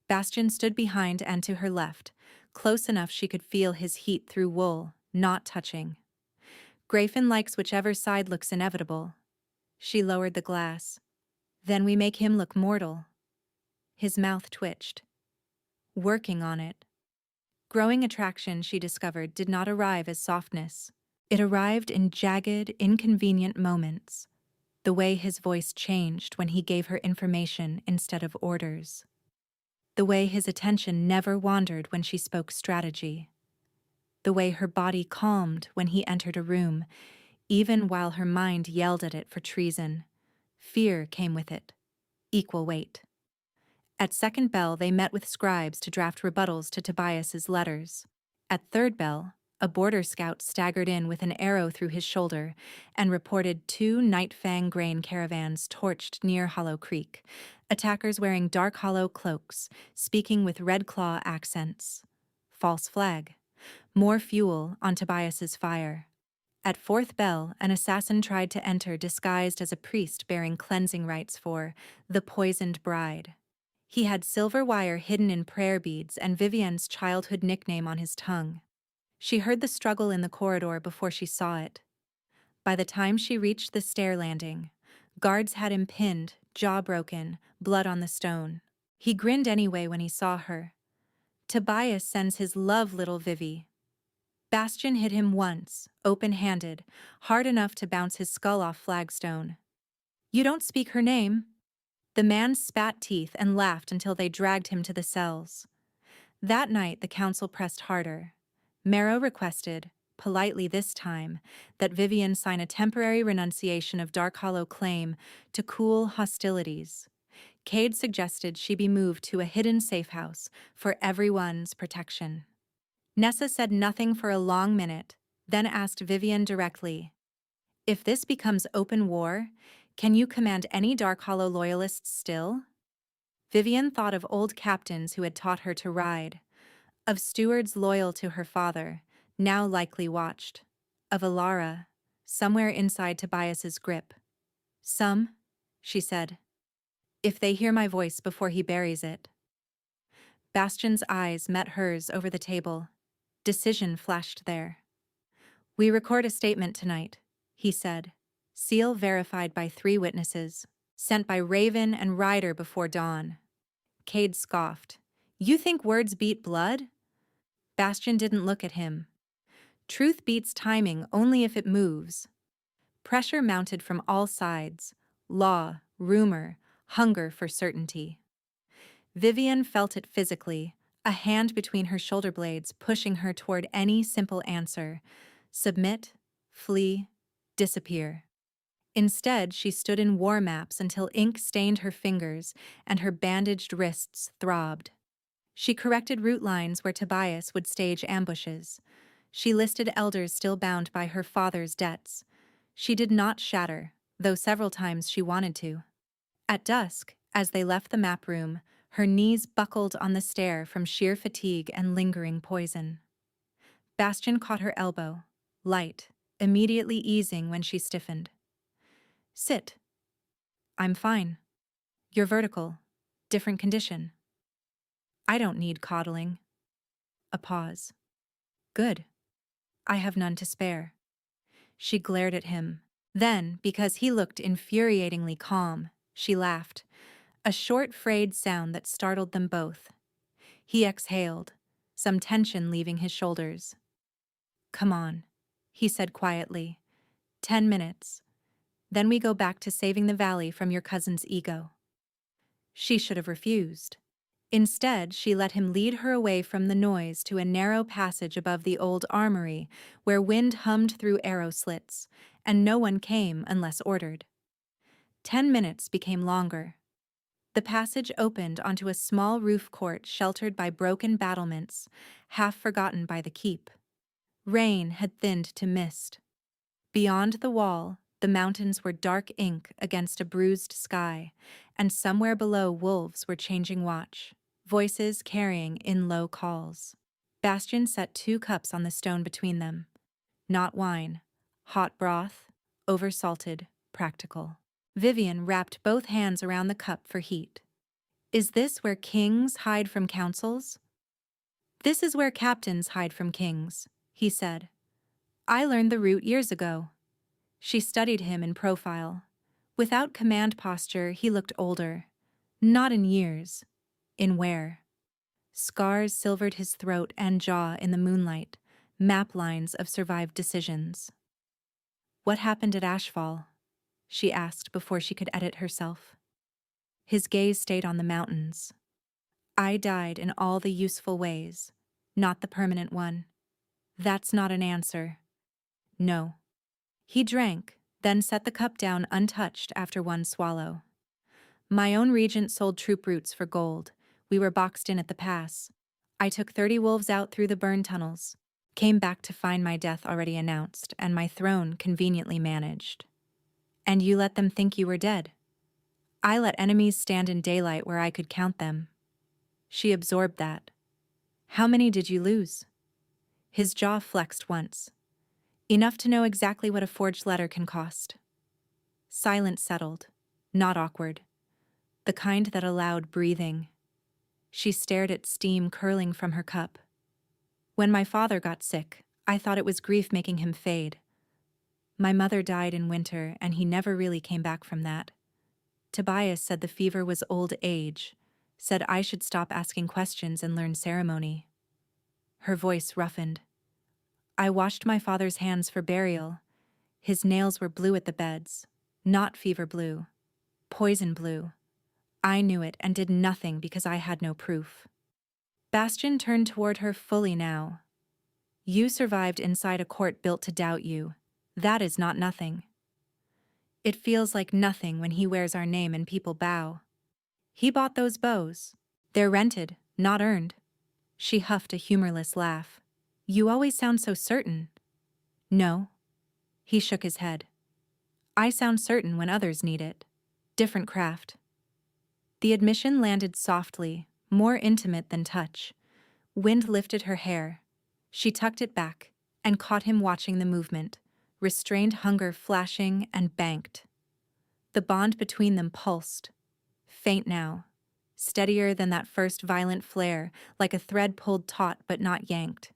Bastion stood behind and to her left, close enough she could feel his heat through wool, not touching. Grayfin likes whichever side looks inevitable. She lowered the glass. Then we make him look mortal. His mouth twitched. Working on it. Growing attraction, she discovered, did not arrive as softness. It arrived in jagged, inconvenient moments. The way his voice changed when he gave her information instead of orders. The way his attention never wandered when she spoke strategy. The way her body calmed when he entered a room, even while her mind yelled at it for treason. Fear came with it. Equal weight. At second bell, they met with scribes to draft rebuttals to Tobias's letters. At third bell, a border scout staggered in with an arrow through his shoulder and reported 2 Nightfang grain caravans torched near Hollow Creek, attackers wearing Dark Hollow cloaks, speaking with Red Claw accents. False flag. More fuel on Tobias's fire. At fourth bell, an assassin tried to enter disguised as a priest bearing cleansing rites for the poisoned bride. He had silver wire hidden in prayer beads and Vivian's childhood nickname on his tongue. She heard the struggle in the corridor before she saw it. By the time she reached the stair landing, guards had him pinned, jaw broken, blood on the stone. He grinned anyway when he saw her. Tobias sends his love, little Vivi. Bastian hit him once, open-handed, hard enough to bounce his skull off flagstone. "You don't speak her name?" The man spat teeth and laughed until they dragged him to the cells. That night the council pressed harder. Marrow requested, politely this time, that Vivian sign a temporary renunciation of Dark Hollow claim to cool hostilities. Cade suggested she be moved to a hidden safe house for everyone's protection. Nessa said nothing for a long minute, then asked Vivian directly, "If this becomes open war, can you command any Dark Hollow loyalists still?" Vivian thought of old captains who had taught her to ride, of stewards loyal to her father, now likely watched, of Alara, somewhere inside Tobias's grip. "Some," she said, "if they hear my voice before he buries it." Bastian's eyes met hers over the table. Decision flashed there. "We record a statement tonight," he said. "Seal verified by 3 witnesses, sent by Raven and Ryder before dawn." Cade scoffed. "You think words beat blood?" Bastian didn't look at him. Truth beats timing only if it moves. Pressure mounted from all sides: law, rumor, hunger for certainty. Vivian felt it physically, a hand between her shoulder blades pushing her toward any simple answer: submit, flee, disappear. Instead, she stood in war maps until ink stained her fingers and her bandaged wrists throbbed. She corrected route lines where Tobias would stage ambushes. She listed elders still bound by her father's debts. She did not shatter, though several times she wanted to. At dusk, as they left the map room, her knees buckled on the stair from sheer fatigue and lingering poison. Bastian caught her elbow, light, immediately easing when she stiffened. "Sit." "I'm fine." "You're vertical. Different condition." "I don't need coddling." A pause. "Good. I have none to spare." She glared at him. Then, because he looked infuriatingly calm, she laughed, a short, frayed sound that startled them both. He exhaled, some tension leaving his shoulders. "Come on," he said quietly. 10 minutes. Then we go back to saving the valley from your cousin's ego." She should have refused. Instead, she let him lead her away from the noise to a narrow passage above the old armory where wind hummed through arrow slits, and no one came unless ordered. 10 minutes became longer. The passage opened onto a small roof court sheltered by broken battlements, half forgotten by the keep. Rain had thinned to mist. Beyond the wall, the mountains were dark ink against a bruised sky, and somewhere below wolves were changing watch, voices carrying in low calls. Bastian set 2 cups on the stone between them. Not wine. Hot broth, oversalted, practical. Vivian wrapped both hands around the cup for heat. "Is this where kings hide from councils?" "This is where captains hide from kings," he said. "I learned the route years ago." She studied him in profile. Without command posture, he looked older. Not in years. In wear. Scars silvered his throat and jaw in the moonlight, map lines of survived decisions. "What happened at Ashfall?" she asked before she could edit herself. His gaze stayed on the mountains. "I died in all the useful ways, not the permanent one." "That's not an answer." "No." He drank, then set the cup down untouched after one swallow. "My own regent sold troop routes for gold. We were boxed in at the pass. I took 30 wolves out through the burn tunnels, came back to find my death already announced and my throne conveniently managed." "And you let them think you were dead?" "I let enemies stand in daylight where I could count them." She absorbed that. "How many did you lose?" His jaw flexed once. "Enough to know exactly what a forged letter can cost." Silence settled, not awkward. The kind that allowed breathing. She stared at steam curling from her cup. "When my father got sick, I thought it was grief making him fade. My mother died in winter, and he never really came back from that. Tobias said the fever was old age, said I should stop asking questions and learn ceremony." Her voice roughened. I washed my father's hands for burial. His nails were blue at the beds. Not fever blue. Poison blue. I knew it and did nothing because I had no proof. Bastian turned toward her fully now. You survived inside a court built to doubt you. That is not nothing. It feels like nothing when he wears our name and people bow. He bought those bows. They're rented, not earned. She huffed a humorless laugh. You always sound so certain. No. He shook his head. I sound certain when others need it. Different craft. The admission landed softly, more intimate than touch. Wind lifted her hair. She tucked it back and caught him watching the movement, restrained hunger flashing and banked. The bond between them pulsed. Faint now, steadier than that first violent flare, like a thread pulled taut but not yanked.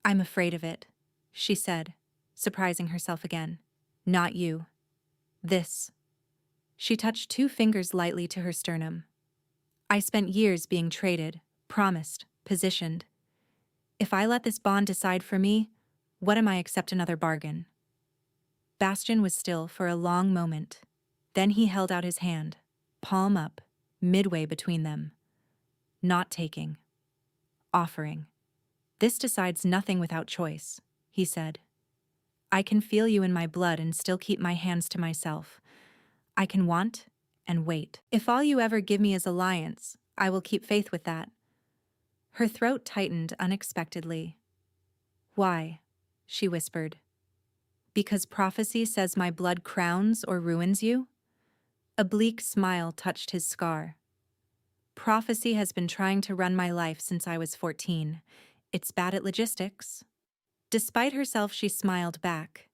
I'm afraid of it, she said, surprising herself again. Not you. This. She touched 2 fingers lightly to her sternum. I spent years being traded, promised, positioned. If I let this bond decide for me, what am I except another bargain? Bastian was still for a long moment. Then he held out his hand, palm up, midway between them. Not taking. Offering. This decides nothing without choice, he said. I can feel you in my blood and still keep my hands to myself. I can want and wait. If all you ever give me is alliance, I will keep faith with that. Her throat tightened unexpectedly. Why? She whispered. Because prophecy says my blood crowns or ruins you? A bleak smile touched his scar. Prophecy has been trying to run my life since I was 14. It's bad at logistics. Despite herself, she smiled back.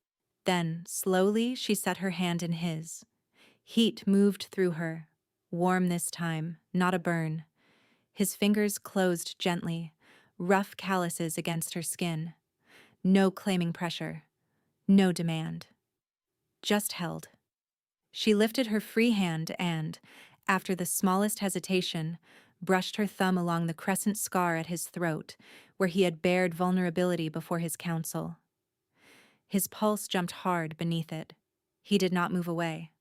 Then, slowly, she set her hand in his. Heat moved through her. Warm this time, not a burn. His fingers closed gently, rough calluses against her skin. No claiming pressure. No demand. Just held. She lifted her free hand and, after the smallest hesitation, brushed her thumb along the crescent scar at his throat, where he had bared vulnerability before his counsel. His pulse jumped hard beneath it. He did not move away.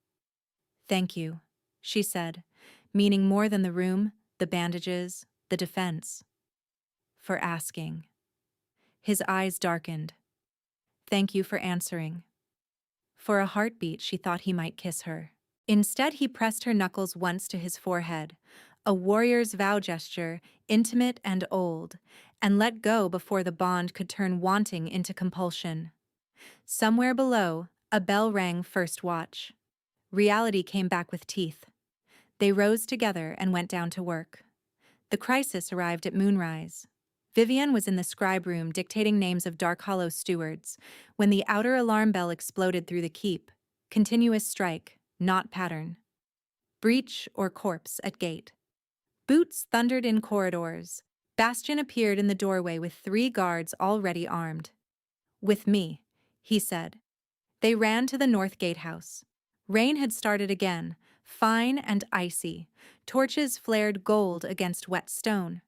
Thank you, she said, meaning more than the room, the bandages, the defense. For asking. His eyes darkened. Thank you for answering. For a heartbeat, she thought he might kiss her. Instead, he pressed her knuckles once to his forehead, a warrior's vow gesture, intimate and old, and let go before the bond could turn wanting into compulsion. Somewhere below, a bell rang first watch. Reality came back with teeth. They rose together and went down to work. The crisis arrived at moonrise. Vivian was in the scribe room dictating names of Dark Hollow stewards when the outer alarm bell exploded through the keep. Continuous strike, not pattern. Breach or corpse at gate. Boots thundered in corridors. Bastian appeared in the doorway with 3 guards already armed. With me, he said. They ran to the north gatehouse. Rain had started again, fine and icy. Torches flared gold against wet stone.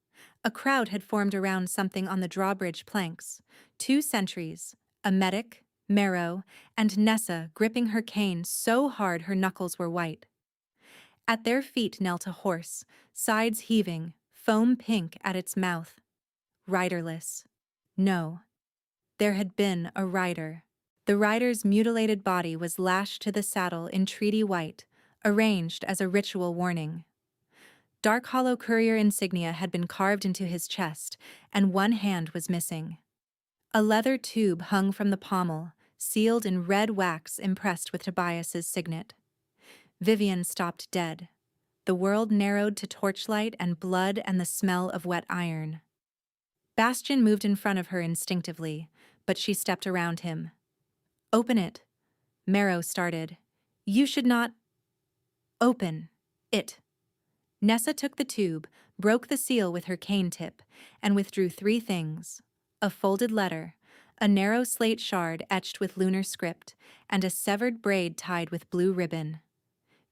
A crowd had formed around something on the drawbridge planks. 2 sentries, a medic, Marrow, and Nessa gripping her cane so hard her knuckles were white. At their feet knelt a horse, sides heaving, foam pink at its mouth. Riderless. No. There had been a rider. The rider's mutilated body was lashed to the saddle in treaty white, arranged as a ritual warning. Dark Hollow courier insignia had been carved into his chest, and 1 hand was missing. A leather tube hung from the pommel, sealed in red wax impressed with Tobias's signet. Vivian stopped dead. The world narrowed to torchlight and blood and the smell of wet iron. Bastian moved in front of her instinctively, but she stepped around him. Open it. Marrow started. You should not. Open. It. Nessa took the tube, broke the seal with her cane tip, and withdrew 3 things. A folded letter, a narrow slate shard etched with lunar script, and a severed braid tied with blue ribbon.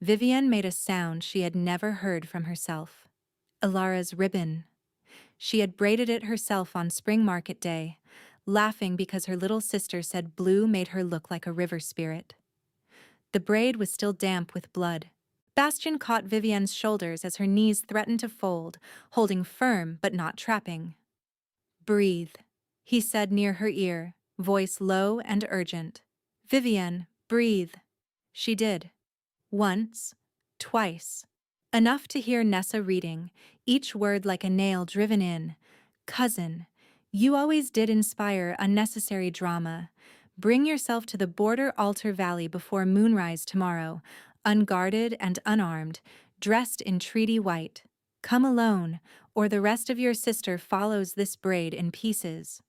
Vivian made a sound she had never heard from herself. Ilara's ribbon. She had braided it herself on spring market day, laughing because her little sister said blue made her look like a river spirit. The braid was still damp with blood. Bastian caught Vivienne's shoulders as her knees threatened to fold, holding firm but not trapping. "Breathe," he said near her ear, voice low and urgent. "Vivienne, breathe." She did. Once, twice. Enough to hear Nessa reading, each word like a nail driven in. "Cousin, you always did inspire unnecessary drama. Bring yourself to the border altar valley before moonrise tomorrow, unguarded and unarmed, dressed in treaty white. Come alone, or the rest of your sister follows this braid in pieces.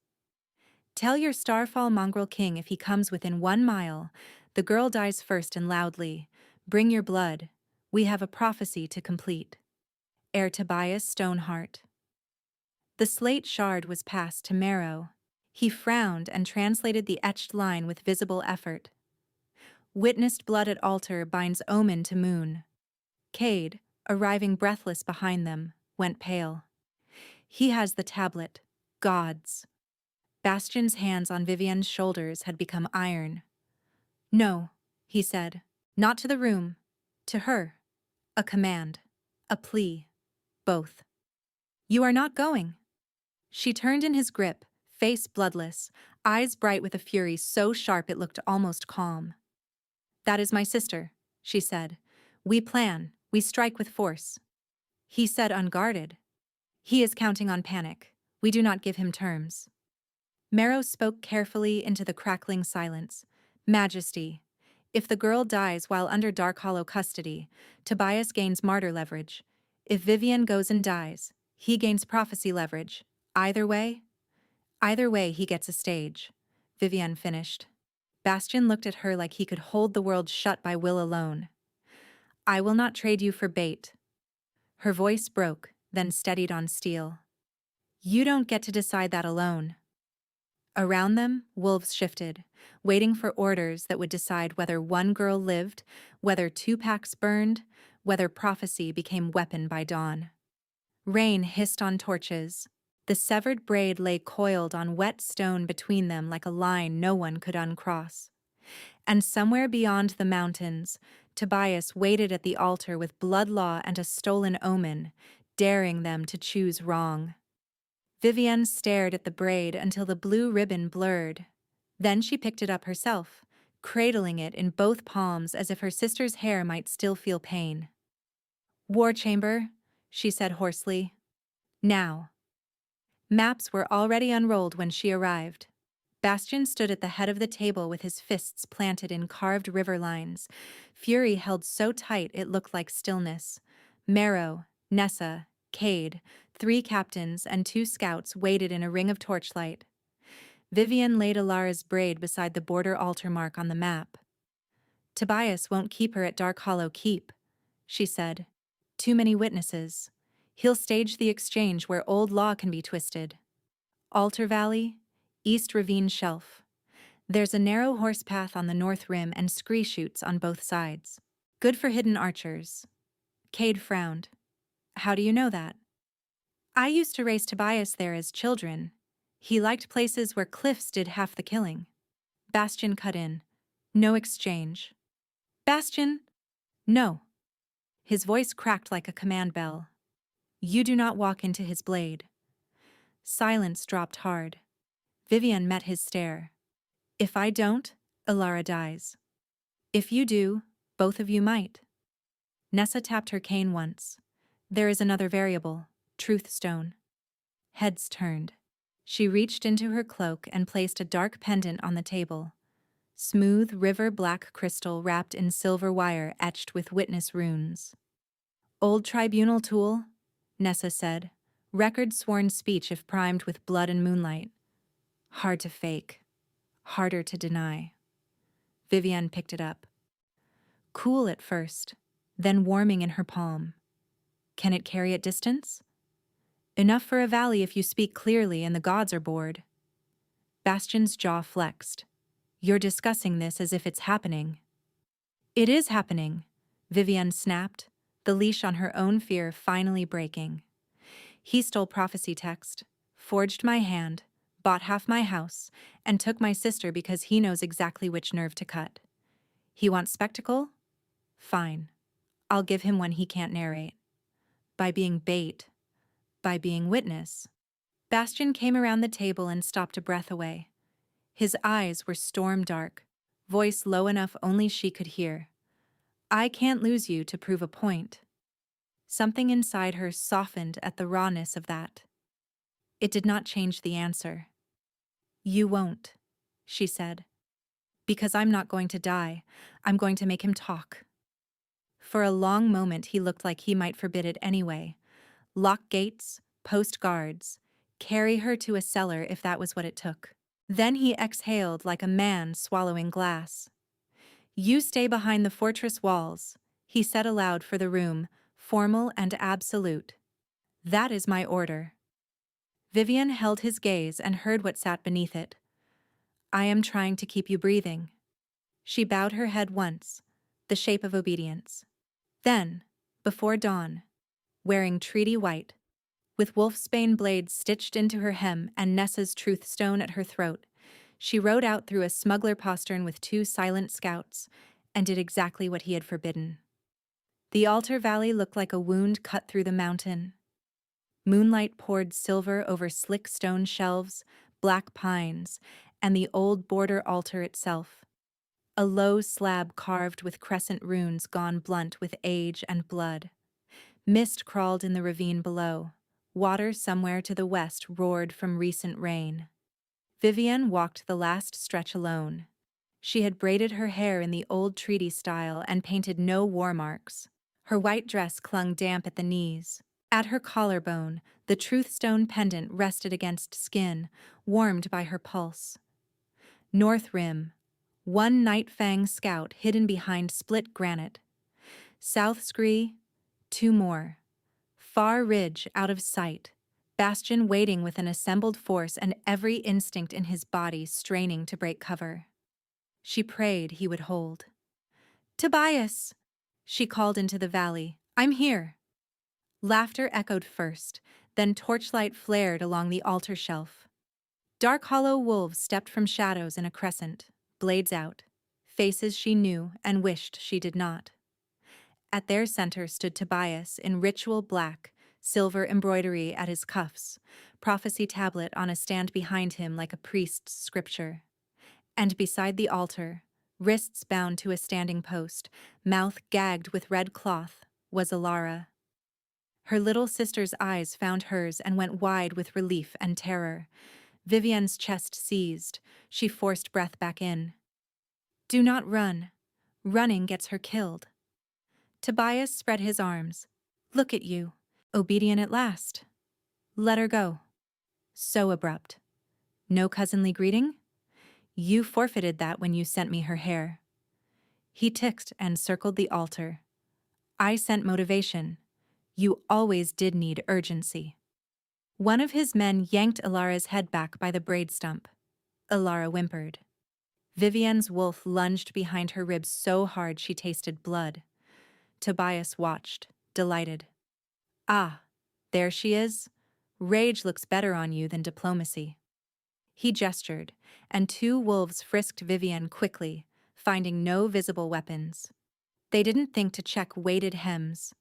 Tell your Starfall mongrel king if he comes within 1 mile. The girl dies first and loudly. Bring your blood. We have a prophecy to complete. Heir Tobias Stoneheart." The slate shard was passed to Marrow. He frowned and translated the etched line with visible effort. "Witnessed blood at altar binds omen to moon." Cade, arriving breathless behind them, went pale. "He has the tablet. Gods." Bastian's hands on Vivienne's shoulders had become iron. "No," he said. "Not to the room. To her. A command. A plea. Both." "You are not going." She turned in his grip, face bloodless, eyes bright with a fury so sharp it looked almost calm. "That is my sister," she said. "We plan, we strike with force." He said unguarded. "He is counting on panic. We do not give him terms." Marrow spoke carefully into the crackling silence. "Majesty, if the girl dies while under Darkhollow custody, Tobias gains martyr leverage. If Vivienne goes and dies, he gains prophecy leverage. Either way? Either way, he gets a stage," Vivienne finished. Bastian looked at her like he could hold the world shut by will alone. "I will not trade you for bait." Her voice broke, then steadied on steel. "You don't get to decide that alone." Around them, wolves shifted, waiting for orders that would decide whether one girl lived, whether 2 packs burned, whether prophecy became weapon by dawn. Rain hissed on torches. The severed braid lay coiled on wet stone between them like a line no one could uncross. And somewhere beyond the mountains, Tobias waited at the altar with blood law and a stolen omen, daring them to choose wrong. Vivienne stared at the braid until the blue ribbon blurred. Then she picked it up herself, cradling it in both palms as if her sister's hair might still feel pain. "War chamber," she said hoarsely. "Now." Maps were already unrolled when she arrived. Bastian stood at the head of the table with his fists planted in carved river lines, fury held so tight it looked like stillness. Marrow, Nessa, Cade, 3 captains and 2 scouts waited in a ring of torchlight. Vivienne laid Alara's braid beside the border altar mark on the map. "Tobias won't keep her at Darkhollow Keep," she said. "Too many witnesses. He'll stage the exchange where old law can be twisted. Altar Valley, East Ravine Shelf. There's a narrow horse path on the north rim and scree chutes on both sides. Good for hidden archers." Cade frowned. "How do you know that?" "I used to race Tobias there as children. He liked places where cliffs did half the killing." Bastian cut in. "No exchange." "Bastian!" "No." His voice cracked like a command bell. "You do not walk into his blade." Silence dropped hard. Vivienne met his stare. "If I don't, Alara dies. If you do, both of you might." Nessa tapped her cane once. "There is another variable, truth stone." Heads turned. She reached into her cloak and placed a dark pendant on the table. Smooth river black crystal wrapped in silver wire etched with witness runes. "Old tribunal tool," Nessa said. "Record sworn speech if primed with blood and moonlight. Hard to fake. Harder to deny." Vivienne picked it up. Cool at first, then warming in her palm. "Can it carry at distance?" "Enough for a valley if you speak clearly and the gods are bored." Bastian's jaw flexed. "You're discussing this as if it's happening." "It is happening," Vivienne snapped, the leash on her own fear finally breaking. "He stole prophecy text, forged my hand, bought half my house, and took my sister because he knows exactly which nerve to cut. He wants spectacle? Fine. I'll give him one he can't narrate. By being bait. By being witness. Bastian came around the table and stopped a breath away. His eyes were storm dark, voice low enough only she could hear. I can't lose you to prove a point. Something inside her softened at the rawness of that. It did not change the answer. You won't, she said. Because I'm not going to die. I'm going to make him talk. For a long moment he looked like he might forbid it anyway. Lock gates, post guards, carry her to a cellar if that was what it took. Then he exhaled like a man swallowing glass. You stay behind the fortress walls, he said aloud for the room, formal and absolute. That is my order. Vivian held his gaze and heard what sat beneath it. I am trying to keep you breathing. She bowed her head once, the shape of obedience. Then, before dawn, wearing treaty white, with wolfsbane blades stitched into her hem and Nessa's truth stone at her throat, she rode out through a smuggler postern with 2 silent scouts and did exactly what he had forbidden. The altar valley looked like a wound cut through the mountain. Moonlight poured silver over slick stone shelves, black pines, and the old border altar itself. A low slab carved with crescent runes gone blunt with age and blood. Mist crawled in the ravine below. Water somewhere to the west roared from recent rain. Vivian walked the last stretch alone. She had braided her hair in the old treaty style and painted no war marks. Her white dress clung damp at the knees. At her collarbone, the truthstone pendant rested against skin, warmed by her pulse. North Rim, 1 Night Fang scout hidden behind split granite. South Scree, 2 more. Far Ridge out of sight. Bastian waiting with an assembled force and every instinct in his body straining to break cover. She prayed he would hold. Tobias! She called into the valley. I'm here. Laughter echoed first, then torchlight flared along the altar shelf. Dark hollow wolves stepped from shadows in a crescent, blades out, faces she knew and wished she did not. At their center stood Tobias in ritual black, silver embroidery at his cuffs, prophecy tablet on a stand behind him like a priest's scripture. And beside the altar, wrists bound to a standing post, mouth gagged with red cloth, was Alara. Her little sister's eyes found hers and went wide with relief and terror. Vivian's chest seized. She forced breath back in. Do not run. Running gets her killed. Tobias spread his arms. Look at you. Obedient at last. Let her go. So abrupt. No cousinly greeting? You forfeited that when you sent me her hair. He ticked and circled the altar. I sent motivation. You always did need urgency. One of his men yanked Alara's head back by the braid stump. Alara whimpered. Vivian's wolf lunged behind her ribs so hard she tasted blood. Tobias watched, delighted. Ah, there she is. Rage looks better on you than diplomacy. He gestured, and 2 wolves frisked Vivian quickly, finding no visible weapons. They didn't think to check weighted hems.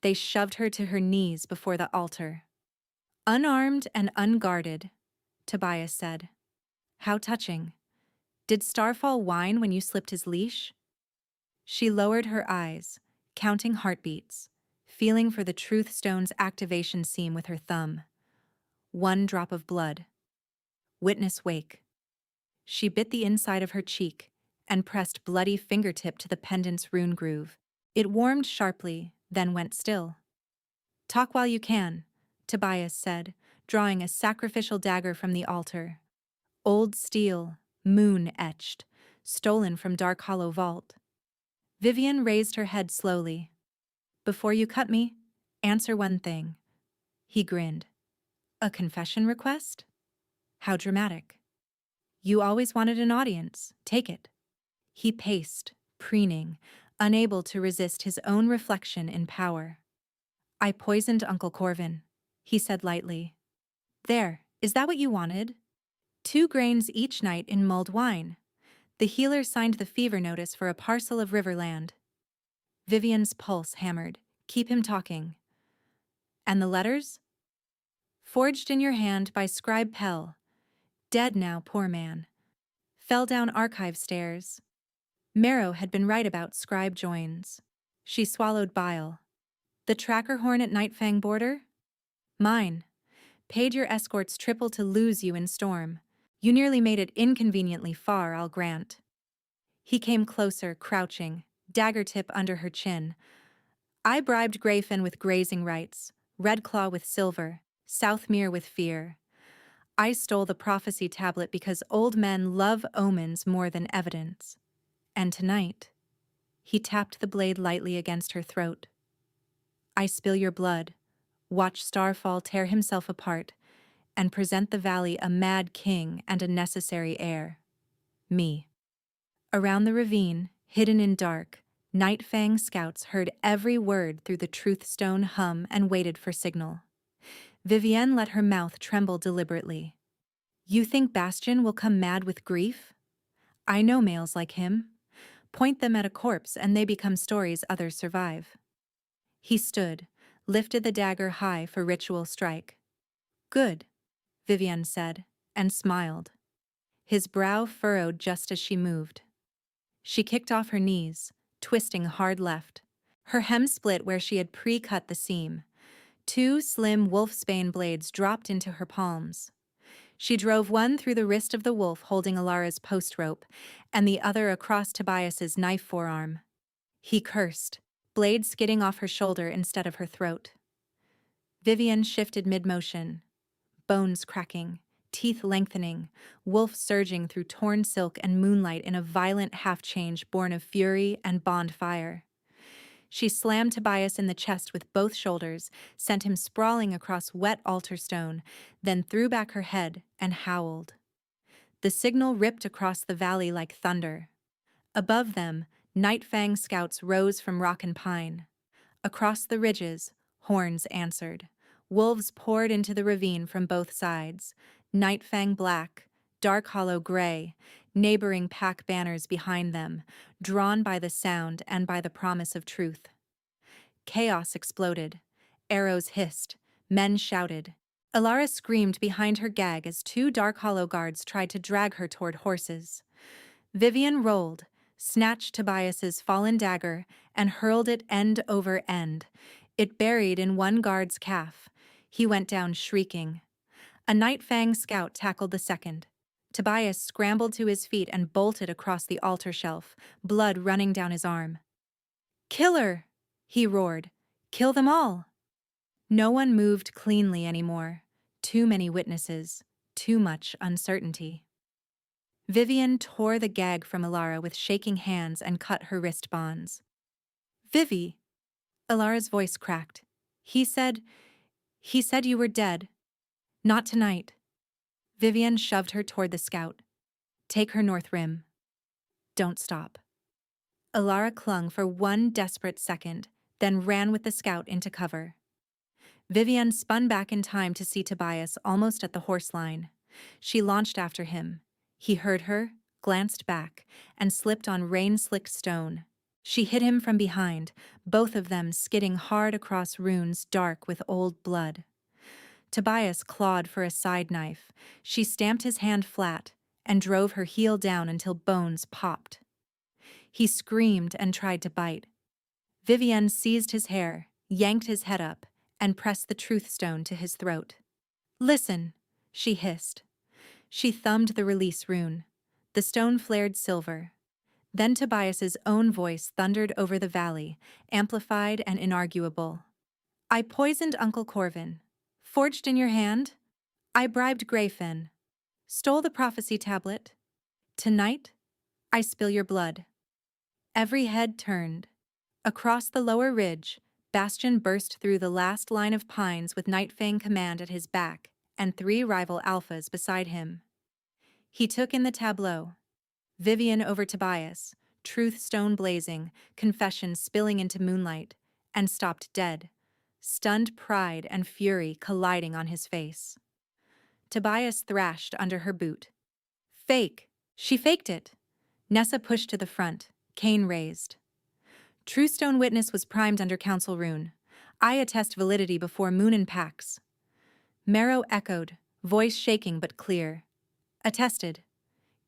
They shoved her to her knees before the altar. Unarmed and unguarded, Tobias said. How touching. Did Starfall whine when you slipped his leash? She lowered her eyes, counting heartbeats, feeling for the truth stone's activation seam with her thumb. 1 drop of blood. Witness wake. She bit the inside of her cheek and pressed bloody fingertip to the pendant's rune groove. It warmed sharply, then went still. Talk while you can, Tobias said, drawing a sacrificial dagger from the altar. Old steel, moon-etched, stolen from Dark Hollow Vault. Vivian raised her head slowly. Before you cut me, answer one thing. He grinned. A confession request? How dramatic. You always wanted an audience. Take it. He paced, preening, unable to resist his own reflection in power. I poisoned Uncle Corvin, he said lightly. There, is that what you wanted? 2 grains each night in mulled wine. The healer signed the fever notice for a parcel of Riverland. Vivian's pulse hammered. Keep him talking. And the letters? Forged in your hand by Scribe Pell. Dead now, poor man. Fell down archive stairs. Marrow had been right about Scribe Joins. She swallowed bile. The tracker horn at Nightfang border? Mine. Paid your escorts triple to lose you in storm. You nearly made it inconveniently far, I'll grant. He came closer, crouching, dagger tip under her chin. I bribed Grayfin with grazing rights, Redclaw with silver, Southmere with fear. I stole the prophecy tablet because old men love omens more than evidence. And tonight, he tapped the blade lightly against her throat. I spill your blood, watch Starfall tear himself apart, and present the valley a mad king and a necessary heir. Me. Around the ravine, hidden in dark, Nightfang scouts heard every word through the Truthstone hum and waited for signal. Vivienne let her mouth tremble deliberately. You think Bastion will come mad with grief? I know males like him. Point them at a corpse and they become stories others survive. He stood, lifted the dagger high for ritual strike. Good, Vivienne said, and smiled. His brow furrowed just as she moved. She kicked off her knees, twisting hard left. Her hem split where she had pre-cut the seam. 2 slim wolfsbane blades dropped into her palms. She drove one through the wrist of the wolf holding Alara's post rope, and the other across Tobias's knife forearm. He cursed, blade skidding off her shoulder instead of her throat. Vivienne shifted mid-motion, bones cracking, teeth lengthening, wolf surging through torn silk and moonlight in a violent half-change born of fury and bond fire. She slammed Tobias in the chest with both shoulders, sent him sprawling across wet altar stone, then threw back her head and howled. The signal ripped across the valley like thunder. Above them, Nightfang scouts rose from rock and pine. Across the ridges, horns answered. Wolves poured into the ravine from both sides. Nightfang black, Darkhollow gray, neighboring pack banners behind them, drawn by the sound and by the promise of truth. Chaos exploded. Arrows hissed. Men shouted. Alara screamed behind her gag as 2 Darkhollow guards tried to drag her toward horses. Vivienne rolled, snatched Tobias's fallen dagger, and hurled it end over end. It buried in one guard's calf. He went down shrieking. A Nightfang scout tackled the second. Tobias scrambled to his feet and bolted across the altar shelf, blood running down his arm. "Killer!" he roared. "Kill them all!" No one moved cleanly anymore. Too many witnesses. Too much uncertainty. Vivienne tore the gag from Alara with shaking hands and cut her wrist bonds. "Vivi!" Alara's voice cracked. He said you were dead. Not tonight." Vivienne shoved her toward the scout. "Take her North Rim. Don't stop." Alara clung for one desperate second, then ran with the scout into cover. Vivienne spun back in time to see Tobias almost at the horse line. She launched after him. He heard her, glanced back, and slipped on rain-slicked stone. She hit him from behind, both of them skidding hard across runes dark with old blood. Tobias clawed for a side knife. She stamped his hand flat and drove her heel down until bones popped. He screamed and tried to bite. Vivienne seized his hair, yanked his head up, and pressed the Truthstone to his throat. "Listen," she hissed. She thumbed the release rune. The stone flared silver. Then Tobias's own voice thundered over the valley, amplified and inarguable. "I poisoned Uncle Corvin. Forged in your hand? I bribed Grayfin. Stole the prophecy tablet. Tonight, I spill your blood." Every head turned. Across the lower ridge, Bastion burst through the last line of pines with Nightfang Command at his back and 3 rival alphas beside him. He took in the tableau. Vivienne over Tobias, Truthstone blazing, confession spilling into moonlight, and stopped dead, stunned pride and fury colliding on his face. Tobias thrashed under her boot. Fake! She faked it! Nessa pushed to the front, cane raised. True stone witness was primed under council rune. I attest validity before moon and pax. Marrow echoed, voice shaking but clear. Attested.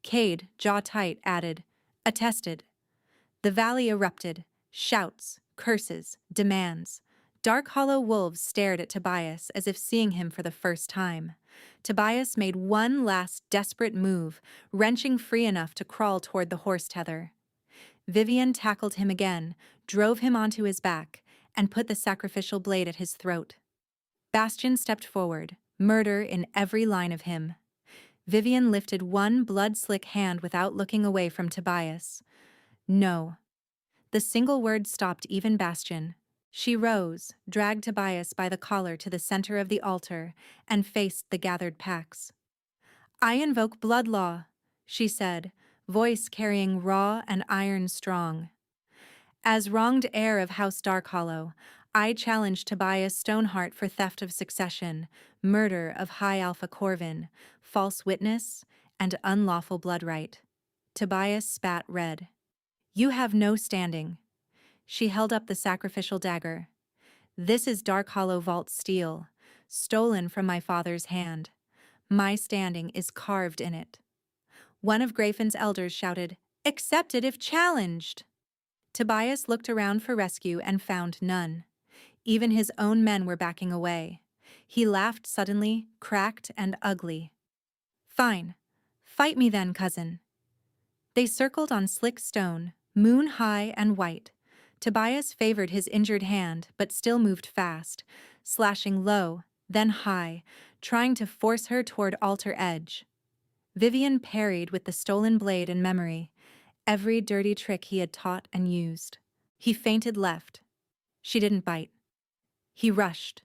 Cade, jaw tight, added, attested. The valley erupted. Shouts, curses, demands. Dark Hollow wolves stared at Tobias as if seeing him for the first time. Tobias made one last desperate move, wrenching free enough to crawl toward the horse tether. Vivian tackled him again, drove him onto his back, and put the sacrificial blade at his throat. Bastion stepped forward, murder in every line of him. Vivian lifted one blood-slick hand without looking away from Tobias. No. The single word stopped even Bastion. She rose, dragged Tobias by the collar to the center of the altar, and faced the gathered packs. I invoke blood law, she said, voice carrying raw and iron strong. As wronged heir of House Darkhollow, I challenge Tobias Stoneheart for theft of succession, murder of High Alpha Corvin, false witness, and unlawful blood right. Tobias spat red. You have no standing. She held up the sacrificial dagger. This is Darkhollow Vault steel, stolen from my father's hand. My standing is carved in it. One of Grafen's elders shouted, accepted if challenged. Tobias looked around for rescue and found none. Even his own men were backing away. He laughed suddenly, cracked and ugly. Fine. Fight me then, cousin. They circled on slick stone, moon high and white. Tobias favored his injured hand, but still moved fast, slashing low, then high, trying to force her toward altar edge. Vivian parried with the stolen blade in memory, every dirty trick he had taught and used. He feinted left. She didn't bite. He rushed.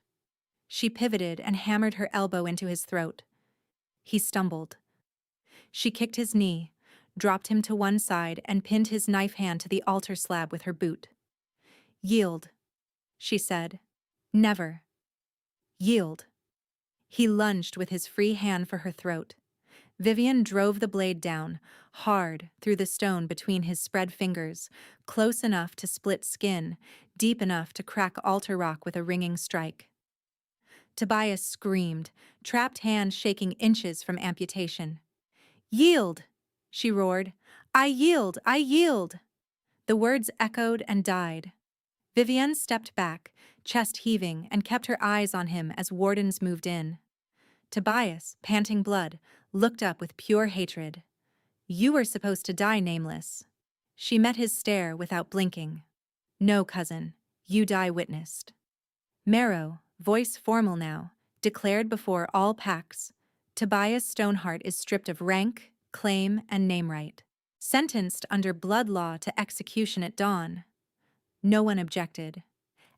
She pivoted and hammered her elbow into his throat. He stumbled. She kicked his knee, dropped him to one side, and pinned his knife hand to the altar slab with her boot. Yield, she said. Never. Yield. He lunged with his free hand for her throat. Vivian drove the blade down, hard, through the stone between his spread fingers, close enough to split skin, deep enough to crack altar rock with a ringing strike. Tobias screamed, trapped hand shaking inches from amputation. Yield, she roared. I yield, I yield. The words echoed and died. Vivian stepped back, chest heaving, and kept her eyes on him as wardens moved in. Tobias, panting blood, looked up with pure hatred. You were supposed to die nameless. She met his stare without blinking. No, cousin, you die witnessed. Marrow, voice formal now, declared before all packs, Tobias Stoneheart is stripped of rank, claim, and name right. Sentenced under blood law to execution at dawn. No one objected.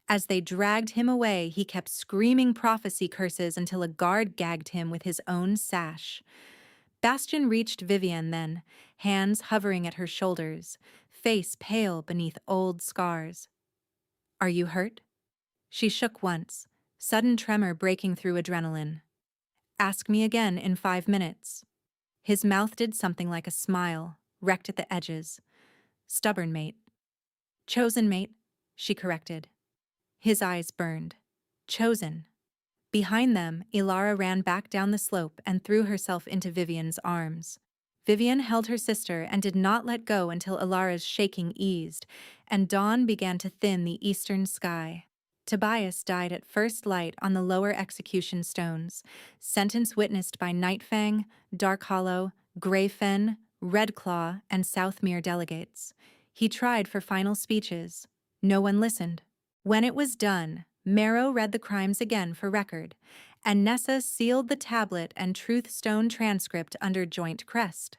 As they dragged him away, he kept screaming prophecy curses until a guard gagged him with his own sash. Bastion reached Vivian then, hands hovering at her shoulders, face pale beneath old scars. Are you hurt? She shook once, sudden tremor breaking through adrenaline. Ask me again in 5 minutes. His mouth did something like a smile, wrecked at the edges. Stubborn mate. Chosen mate, she corrected. His eyes burned. Chosen. Behind them, Ilara ran back down the slope and threw herself into Vivian's arms. Vivian held her sister and did not let go until Ilara's shaking eased, and dawn began to thin the eastern sky. Tobias died at first light on the lower execution stones, sentence witnessed by Nightfang, Darkhollow, Greyfen, Redclaw, and Southmere delegates. He tried for final speeches. No one listened. When it was done, Marrow read the crimes again for record, and Nessa sealed the tablet and Truth Stone transcript under joint crest.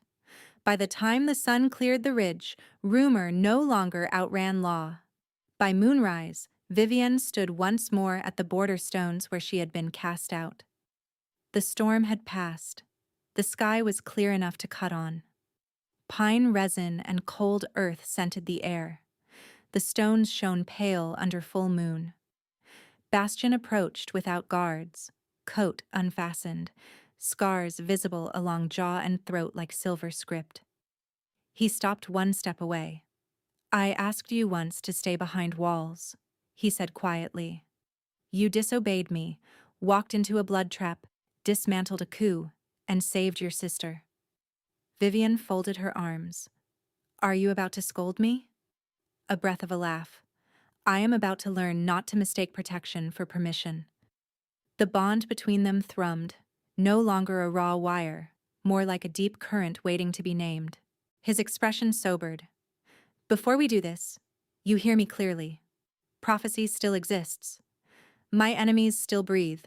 By the time the sun cleared the ridge, rumor no longer outran law. By moonrise, Vivian stood once more at the border stones where she had been cast out. The storm had passed. The sky was clear enough to cut on. Pine resin and cold earth scented the air. The stones shone pale under full moon. Bastion approached without guards, coat unfastened, scars visible along jaw and throat like silver script. He stopped one step away. I asked you once to stay behind walls, he said quietly. You disobeyed me, walked into a blood trap, dismantled a coup, and saved your sister. Vivian folded her arms. Are you about to scold me? A breath of a laugh. I am about to learn not to mistake protection for permission. The bond between them thrummed, no longer a raw wire, more like a deep current waiting to be named. His expression sobered. Before we do this, you hear me clearly. Prophecy still exists. My enemies still breathe.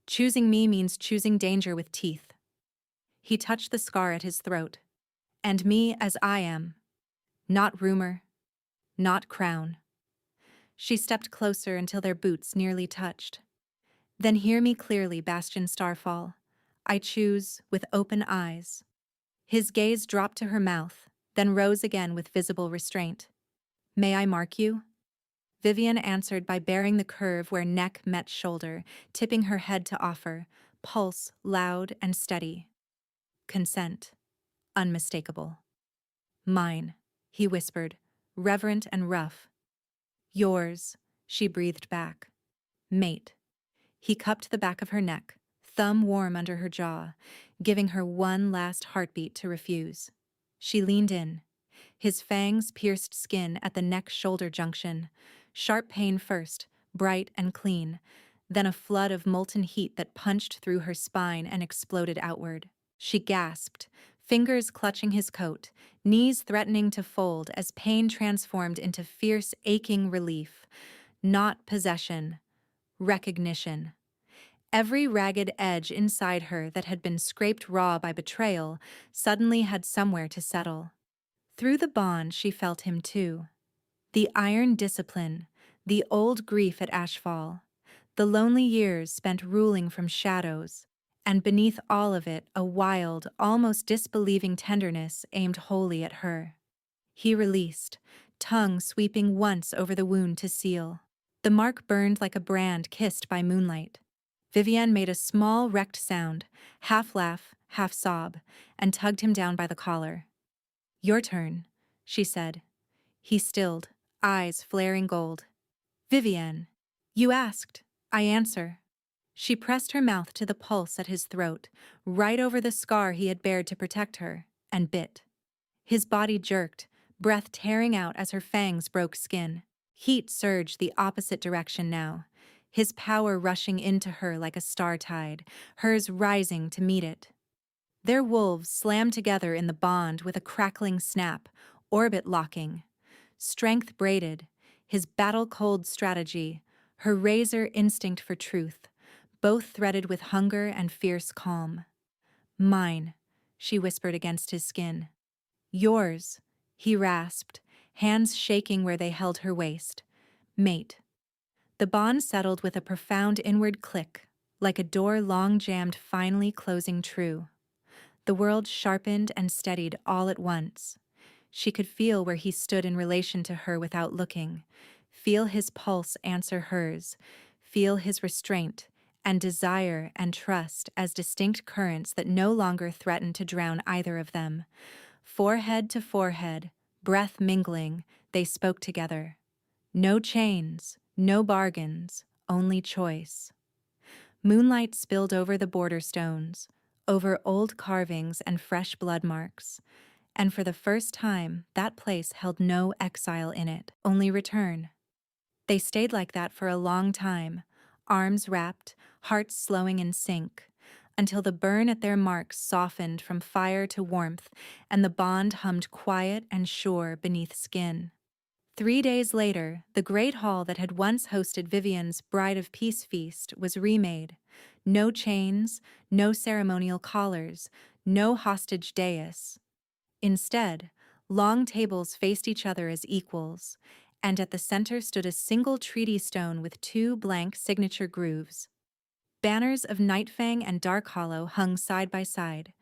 Choosing me means choosing danger with teeth. He touched the scar at his throat. And me as I am. Not rumor. Not crown. She stepped closer until their boots nearly touched. Then hear me clearly, Bastion Starfall. I choose with open eyes. His gaze dropped to her mouth, then rose again with visible restraint. May I mark you? Vivian answered by baring the curve where neck met shoulder, tipping her head to offer, pulse loud and steady. Consent. Unmistakable. Mine, he whispered, reverent and rough. Yours, she breathed back. Mate. He cupped the back of her neck, thumb warm under her jaw, giving her one last heartbeat to refuse. She leaned in. His fangs pierced skin at the neck-shoulder junction. Sharp pain first, bright and clean, then a flood of molten heat that punched through her spine and exploded outward. She gasped, fingers clutching his coat, knees threatening to fold as pain transformed into fierce, aching relief. Not possession. Recognition. Every ragged edge inside her that had been scraped raw by betrayal suddenly had somewhere to settle. Through the bond she felt him too. The iron discipline, the old grief at Ashfall, the lonely years spent ruling from shadows, and beneath all of it a wild, almost disbelieving tenderness aimed wholly at her. He released, tongue sweeping once over the wound to seal. The mark burned like a brand kissed by moonlight. Vivienne made a small, wrecked sound, half laugh, half sob, and tugged him down by the collar. Your turn, she said. He stilled, eyes flaring gold. Vivienne, you asked, I answer. She pressed her mouth to the pulse at his throat, right over the scar he had bared to protect her, and bit. His body jerked, breath tearing out as her fangs broke skin. Heat surged the opposite direction now, his power rushing into her like a star tide, hers rising to meet it. Their wolves slammed together in the bond with a crackling snap, orbit locking. Strength braided, his battle-cold strategy, her razor instinct for truth, both threaded with hunger and fierce calm. Mine, she whispered against his skin. Yours, he rasped, hands shaking where they held her waist. Mate. The bond settled with a profound inward click, like a door long jammed finally closing true. The world sharpened and steadied all at once. She could feel where he stood in relation to her without looking, feel his pulse answer hers, feel his restraint and desire and trust as distinct currents that no longer threatened to drown either of them. Forehead to forehead, breath mingling, they spoke together. No chains, no bargains, only choice. Moonlight spilled over the border stones, over old carvings and fresh blood marks, and for the first time that place held no exile in it, only return. They stayed like that for a long time, arms wrapped, hearts slowing in sync, until the burn at their marks softened from fire to warmth and the bond hummed quiet and sure beneath skin. 3 days later, the great hall that had once hosted Vivian's Bride of Peace feast was remade. No chains, no ceremonial collars, no hostage dais. Instead, long tables faced each other as equals, and at the center stood a single treaty stone with 2 blank signature grooves. Banners of Nightfang and Darkhollow hung side by side.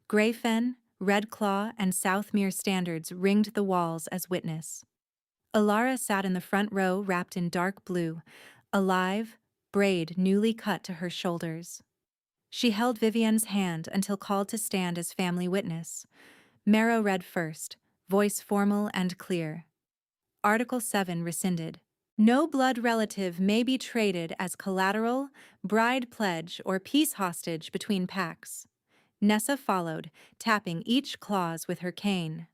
Greyfen, Redclaw, and Southmere standards ringed the walls as witness. Alara sat in the front row wrapped in dark blue, alive, braid newly cut to her shoulders. She held Vivienne's hand until called to stand as family witness. Marrow read first, voice formal and clear. Article 7 rescinded. No blood relative may be traded as collateral, bride pledge, or peace hostage between packs. Nessa followed, tapping each clause with her cane.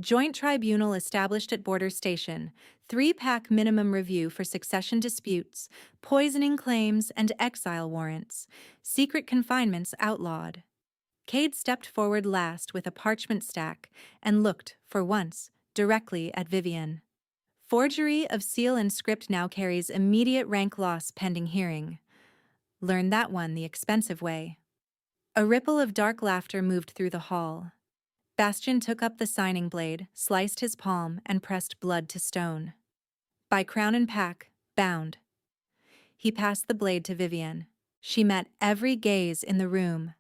Joint tribunal established at border station, 3-pack minimum review for succession disputes, poisoning claims, and exile warrants. Secret confinements outlawed. Cade stepped forward last with a parchment stack and looked, for once, directly at Vivienne. Forgery of seal and script now carries immediate rank loss pending hearing. Learn that one the expensive way. A ripple of dark laughter moved through the hall. Bastian took up the signing blade, sliced his palm, and pressed blood to stone. By crown and pack, bound. He passed the blade to Vivienne. She met every gaze in the room.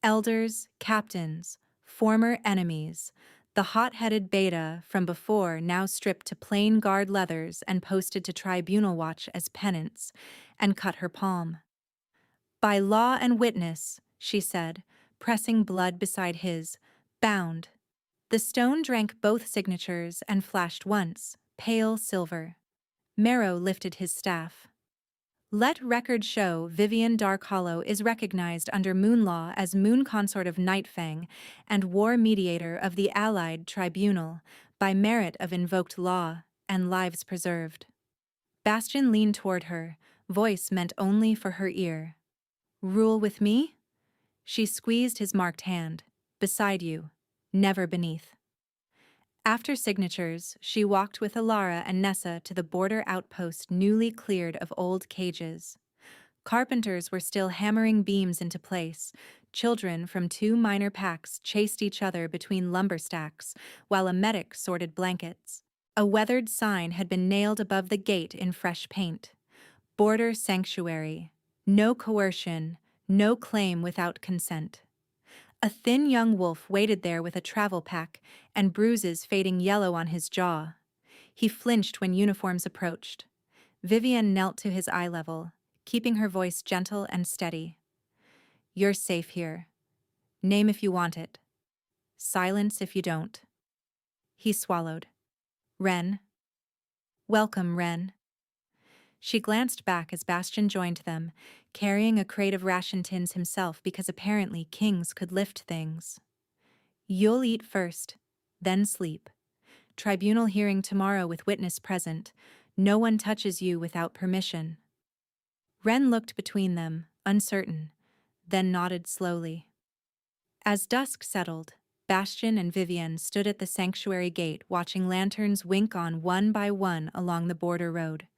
Elders, captains, former enemies. The hot-headed beta from before now stripped to plain guard leathers and posted to tribunal watch as penance, and cut her palm. By law and witness, she said, pressing blood beside his, bound. The stone drank both signatures and flashed once, pale silver. Marrow lifted his staff. Let record show Vivienne Darkhollow is recognized under Moon Law as Moon Consort of Nightfang and War Mediator of the Allied Tribunal by merit of invoked law and lives preserved. Bastian leaned toward her, voice meant only for her ear. Rule with me? She squeezed his marked hand. Beside you, never beneath. After signatures, she walked with Alara and Nessa to the border outpost newly cleared of old cages. Carpenters were still hammering beams into place. Children from 2 minor packs chased each other between lumber stacks, while a medic sorted blankets. A weathered sign had been nailed above the gate in fresh paint. Border Sanctuary. No coercion, no claim without consent. A thin young wolf waited there with a travel pack and bruises fading yellow on his jaw. He flinched when uniforms approached. Vivienne knelt to his eye level, keeping her voice gentle and steady. You're safe here. Name if you want it. Silence if you don't. He swallowed. Ren. Welcome, Ren. She glanced back as Bastian joined them, carrying a crate of ration tins himself because apparently kings could lift things. You'll eat first, then sleep. Tribunal hearing tomorrow with witness present. No one touches you without permission. Ren looked between them, uncertain, then nodded slowly. As dusk settled, Bastian and Vivienne stood at the sanctuary gate watching lanterns wink on one by one along the border road.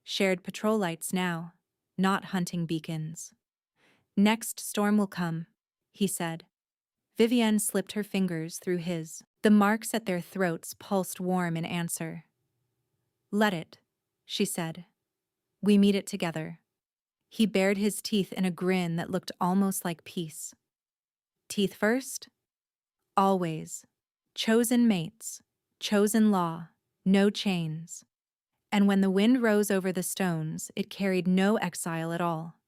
Shared patrol lights now, not hunting beacons. Next storm will come, he said. Vivienne slipped her fingers through his. The marks at their throats pulsed warm in answer. Let it, she said. We meet it together. He bared his teeth in a grin that looked almost like peace. Teeth first? Always. Chosen mates, chosen law, no chains. And when the wind rose over the stones, it carried no exile at all.